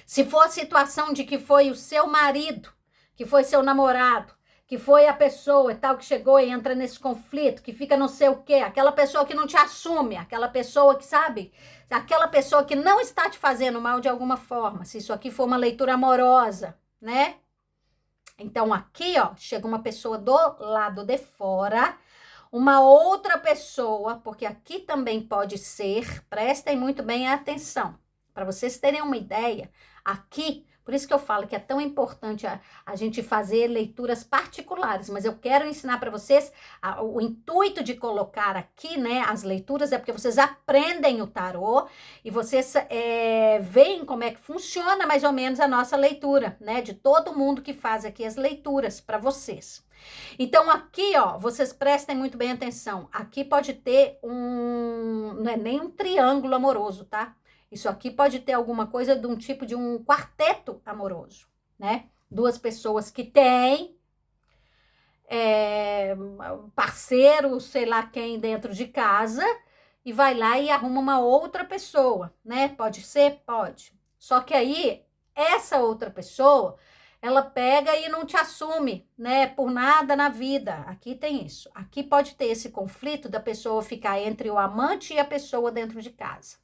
A: Se for a situação de que foi o seu marido, que foi seu namorado, que foi a pessoa e tal que chegou e entra nesse conflito, que fica não sei o quê, aquela pessoa que não te assume, aquela pessoa que, sabe, aquela pessoa que não está te fazendo mal de alguma forma, se isso aqui for uma leitura amorosa, né? Então aqui, ó, chega uma pessoa do lado de fora, uma outra pessoa, porque aqui também pode ser, prestem muito bem atenção, para vocês terem uma ideia, aqui, por isso que eu falo que é tão importante a gente fazer leituras particulares, mas eu quero ensinar para vocês, o intuito de colocar aqui, né, as leituras é porque vocês aprendem o tarô e vocês veem como é que funciona mais ou menos a nossa leitura, né, de todo mundo que faz aqui as leituras para vocês. Então aqui, ó, vocês prestem muito bem atenção, aqui pode ter não é nem um triângulo amoroso, tá? Isso aqui pode ter alguma coisa de um tipo de um quarteto amoroso, né? Duas pessoas que têm parceiro, sei lá quem, dentro de casa e vai lá e arruma uma outra pessoa, né? Pode ser? Pode. Só que aí, essa outra pessoa, ela pega e não te assume, né? Por nada na vida. Aqui tem isso. Aqui pode ter esse conflito da pessoa ficar entre o amante e a pessoa dentro de casa.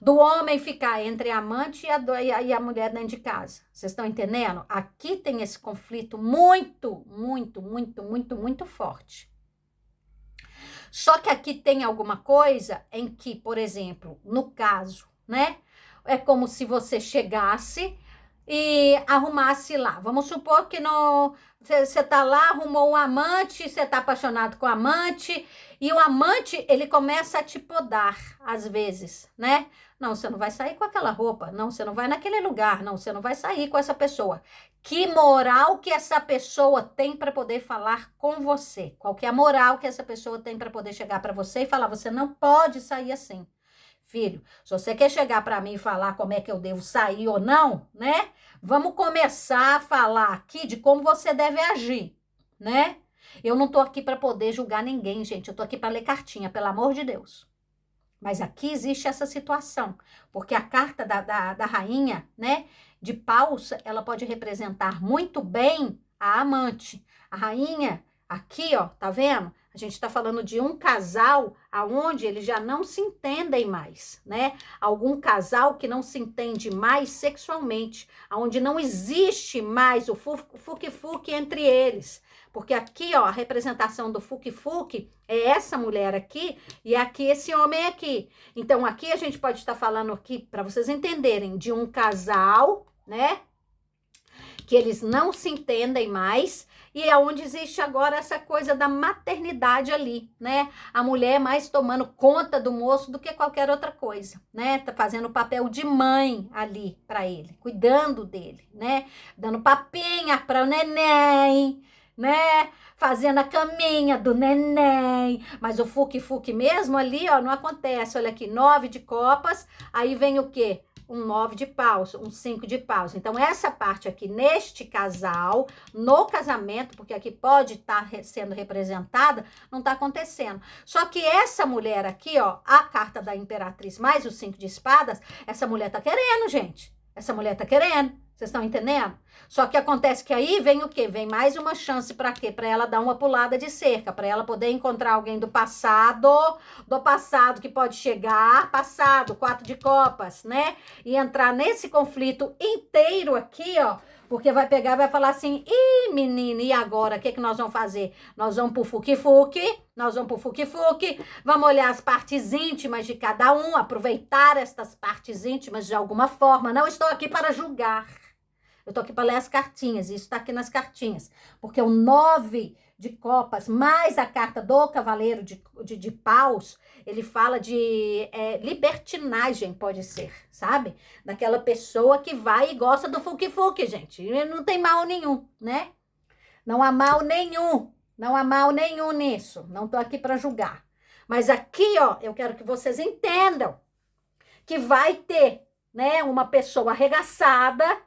A: Do homem ficar entre a amante e a mulher dentro de casa. Vocês estão entendendo? Aqui tem esse conflito muito, muito, muito, muito, muito forte. Só que aqui tem alguma coisa em que, por exemplo, no caso, né? é como se você chegasse e arrumasse lá. Vamos supor que você tá lá, arrumou um amante, você tá apaixonado com o amante, e o amante, ele começa a te podar, às vezes, né? Não, você não vai sair com aquela roupa, não, você não vai naquele lugar, não, você não vai sair com essa pessoa. Que moral que essa pessoa tem para poder falar com você? Qual que é a moral que essa pessoa tem para poder chegar para você e falar, você não pode sair assim? Filho, se você quer chegar para mim e falar como é que eu devo sair ou não, né? Vamos começar a falar aqui de como você deve agir, né? Eu não tô aqui para poder julgar ninguém, gente. Eu tô aqui para ler cartinha, pelo amor de Deus. Mas aqui existe essa situação, porque a carta da rainha, né, de paus, ela pode representar muito bem a amante. A rainha, aqui, ó, tá vendo? A gente está falando de um casal aonde eles já não se entendem mais, né? Algum casal que não se entende mais sexualmente, aonde não existe mais o fuque-fuque entre eles. Porque aqui, ó, a representação do fuque-fuque é essa mulher aqui e aqui esse homem aqui. Então, aqui a gente pode estar falando aqui, para vocês entenderem, de um casal, né? Que eles não se entendem mais e é onde existe agora essa coisa da maternidade ali, né? A mulher mais tomando conta do moço do que qualquer outra coisa, né? Tá fazendo o papel de mãe ali para ele, cuidando dele, né? Dando papinha para o neném, né? Fazendo a caminha do neném, mas o fuque-fuque mesmo ali, ó, não acontece. Olha aqui, 9 de copas, aí vem o quê? Um 9 de paus, um 5 de paus. Então, essa parte aqui, neste casal, no casamento, porque aqui pode estar sendo representada, não está acontecendo. Só que essa mulher aqui, ó, a carta da imperatriz mais o 5 de espadas, essa mulher tá querendo, gente. Essa mulher tá querendo. Vocês estão entendendo? Só que acontece que aí vem o quê? Vem mais uma chance para quê? Para ela dar uma pulada de cerca, para ela poder encontrar alguém do passado que pode chegar, passado, 4 de copas, né? E entrar nesse conflito inteiro aqui, ó, porque vai pegar e vai falar assim, ih, menina, e agora? O que nós vamos fazer? Nós vamos pro fuque-fuque, vamos olhar as partes íntimas de cada um, aproveitar estas partes íntimas de alguma forma. Não estou aqui para julgar. Eu tô aqui para ler as cartinhas, isso tá aqui nas porque o 9 de copas, mais a carta do cavaleiro de paus, ele fala de libertinagem, pode ser, sabe? Daquela pessoa que vai e gosta do fuque-fuque, gente, não tem mal nenhum, né? Não há mal nenhum nisso, não tô aqui para julgar. Mas aqui, ó, eu quero que vocês entendam que vai ter, né, uma pessoa arregaçada,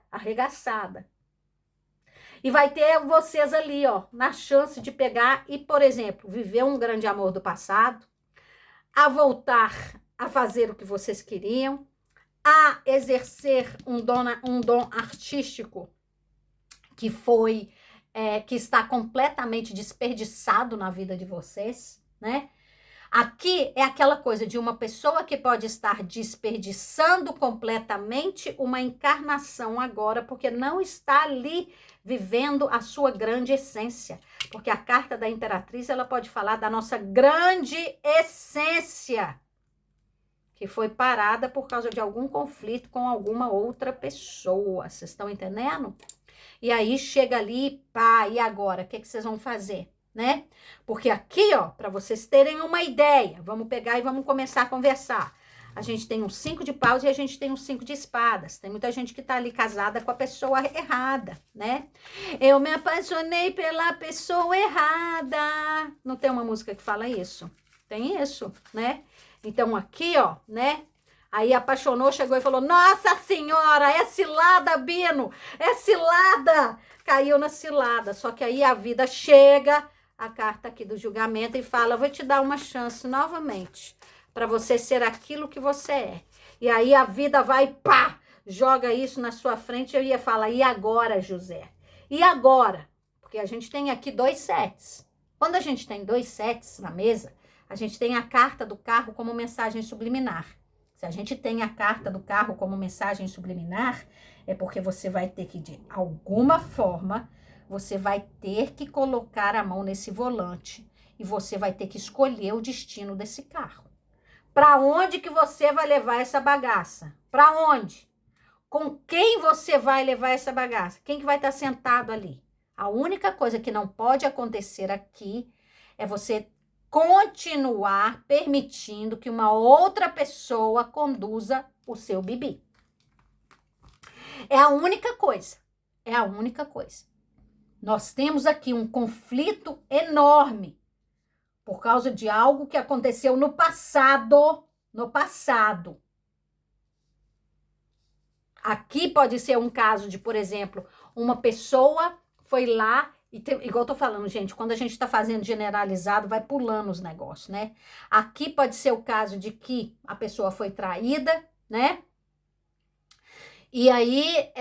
A: e vai ter vocês ali, ó, na chance de pegar e, por exemplo, viver um grande amor do passado, a voltar a fazer o que vocês queriam, a exercer um dom artístico que que está completamente desperdiçado na vida de vocês, né? Aqui é aquela coisa de uma pessoa que pode estar desperdiçando completamente uma encarnação agora, porque não está ali vivendo a sua grande essência. Porque a carta da imperatriz, ela pode falar da nossa grande essência, que foi parada por causa de algum conflito com alguma outra pessoa. Vocês estão entendendo? E aí chega ali, pá, e agora? O que vocês vão fazer? Né? Porque aqui, ó, para vocês terem uma ideia, vamos pegar e vamos começar a conversar. A gente tem um 5 de paus e a gente tem um 5 de espadas. Tem muita gente que tá ali casada com a pessoa errada, né? Eu me apaixonei pela pessoa errada. Não tem uma música que fala isso? Tem isso, né? Então aqui, ó, né? Aí apaixonou, chegou e falou, nossa senhora, é cilada, Bino, é cilada. Caiu na cilada, só que aí a vida chega, a carta aqui do julgamento e fala, vou te dar uma chance novamente para você ser aquilo que você é. E aí a vida vai, pá, joga isso na sua frente. Eu ia falar, e agora, José? E agora? Porque a gente tem aqui 2 sets. Quando a gente tem 2 sets na mesa, a gente tem a carta do carro como mensagem subliminar. Se a gente tem a carta do carro como mensagem subliminar, é porque você vai ter que, de alguma forma, você vai ter que colocar a mão nesse volante e você vai ter que escolher o destino desse carro. Para onde que você vai levar essa bagaça? Para onde? Com quem você vai levar essa bagaça? Quem que vai estar sentado ali? A única coisa que não pode acontecer aqui é você continuar permitindo que uma outra pessoa conduza o seu bebê. É a única coisa. É a única coisa. Nós temos aqui um conflito enorme por causa de algo que aconteceu no passado. No passado. Aqui pode ser um caso de, por exemplo, uma pessoa foi lá, igual eu tô falando, gente, quando a gente tá fazendo generalizado, vai pulando os negócios, né? Aqui pode ser o caso de que a pessoa foi traída, né? E aí,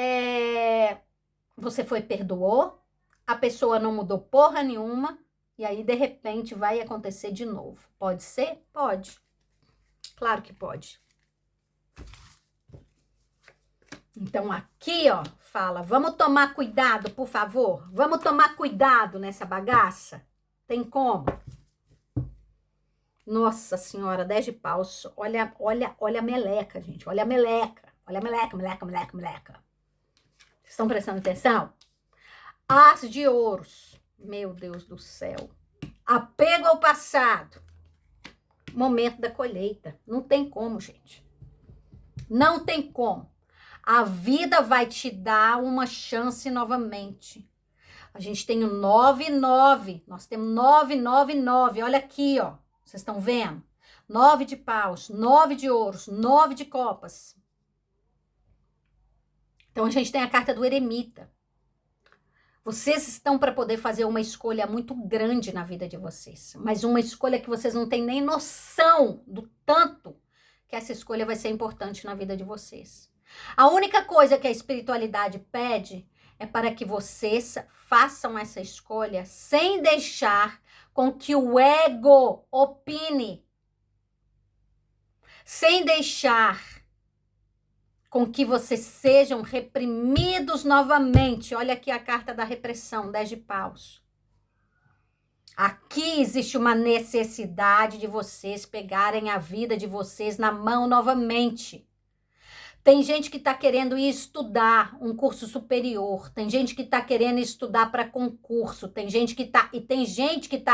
A: você perdoou, a pessoa não mudou porra nenhuma, e aí, de repente, vai acontecer de novo. Pode ser? Pode. Claro que pode. Então, aqui, ó, fala, vamos tomar cuidado, por favor. Vamos tomar cuidado nessa bagaça. Tem como? Nossa senhora, 10 de paus. Olha a meleca, gente. Olha a meleca. Olha a meleca, meleca, meleca, meleca. Vocês estão prestando atenção? As de ouros. Meu Deus do céu. Apego ao passado. Momento da colheita. Não tem como, gente. Não tem como. A vida vai te dar uma chance novamente. A gente tem o 9-9. Nós temos 9-9-9. Olha aqui, ó. Vocês estão vendo? 9 de paus, 9 de ouros, 9 de copas. Então, a gente tem a carta do eremita. Vocês estão para poder fazer uma escolha muito grande na vida de vocês. Mas uma escolha que vocês não têm nem noção do tanto que essa escolha vai ser importante na vida de vocês. A única coisa que a espiritualidade pede é para que vocês façam essa escolha sem deixar com que o ego opine. Sem deixar com que vocês sejam reprimidos novamente. Olha aqui a carta da repressão, 10 de paus. Aqui existe uma necessidade de vocês pegarem a vida de vocês na mão novamente. Tem gente que está querendo ir estudar um curso superior. Tem gente que está querendo estudar para concurso. Tem gente que tá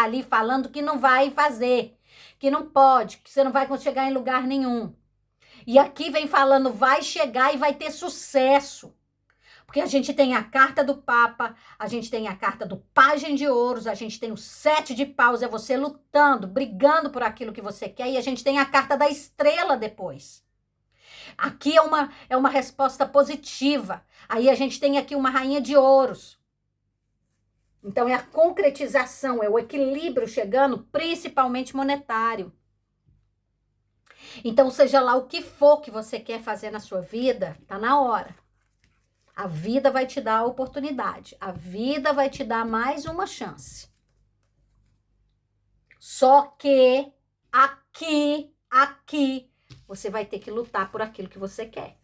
A: ali falando que não vai fazer, que não pode, que você não vai chegar em lugar nenhum. E aqui vem falando, vai chegar e vai ter sucesso. Porque a gente tem a carta do Papa, a gente tem a carta do Pajem de Ouros, a gente tem o 7 de paus, é você lutando, brigando por aquilo que você quer, e a gente tem a carta da estrela depois. Aqui é uma resposta positiva. Aí a gente tem aqui uma rainha de ouros. Então é a concretização, é o equilíbrio chegando, principalmente monetário. Então, seja lá o que for que você quer fazer na sua vida, tá na hora. A vida vai te dar a oportunidade. A vida vai te dar mais uma chance. Só que aqui, você vai ter que lutar por aquilo que você quer.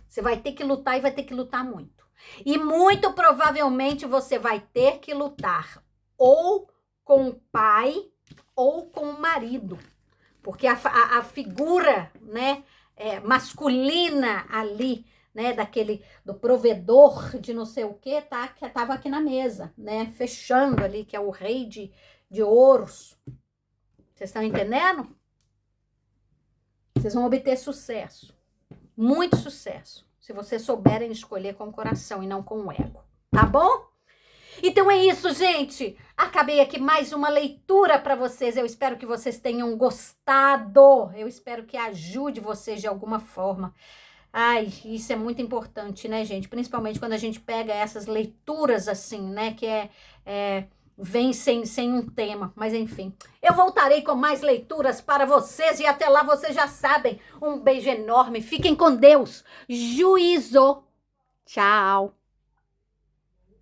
A: Você vai ter que lutar e vai ter que lutar muito. E muito provavelmente você vai ter que lutar ou com o pai ou com o marido. Porque a figura, né, masculina ali, né, do provedor de não sei o quê, que estava aqui na mesa, né, fechando ali, que é o rei de ouros. Vocês estão entendendo? Vocês vão obter sucesso, muito sucesso, se vocês souberem escolher com o coração e não com o ego, tá bom? Então é isso, gente. Acabei aqui mais uma leitura para vocês. Eu espero que vocês tenham gostado. Eu espero que ajude vocês de alguma forma. Ai, isso é muito importante, né, gente? Principalmente quando a gente pega essas leituras assim, né, que vem sem um tema, mas enfim. Eu voltarei com mais leituras para vocês e até lá vocês já sabem. Um beijo enorme, fiquem com Deus. Juízo. Tchau.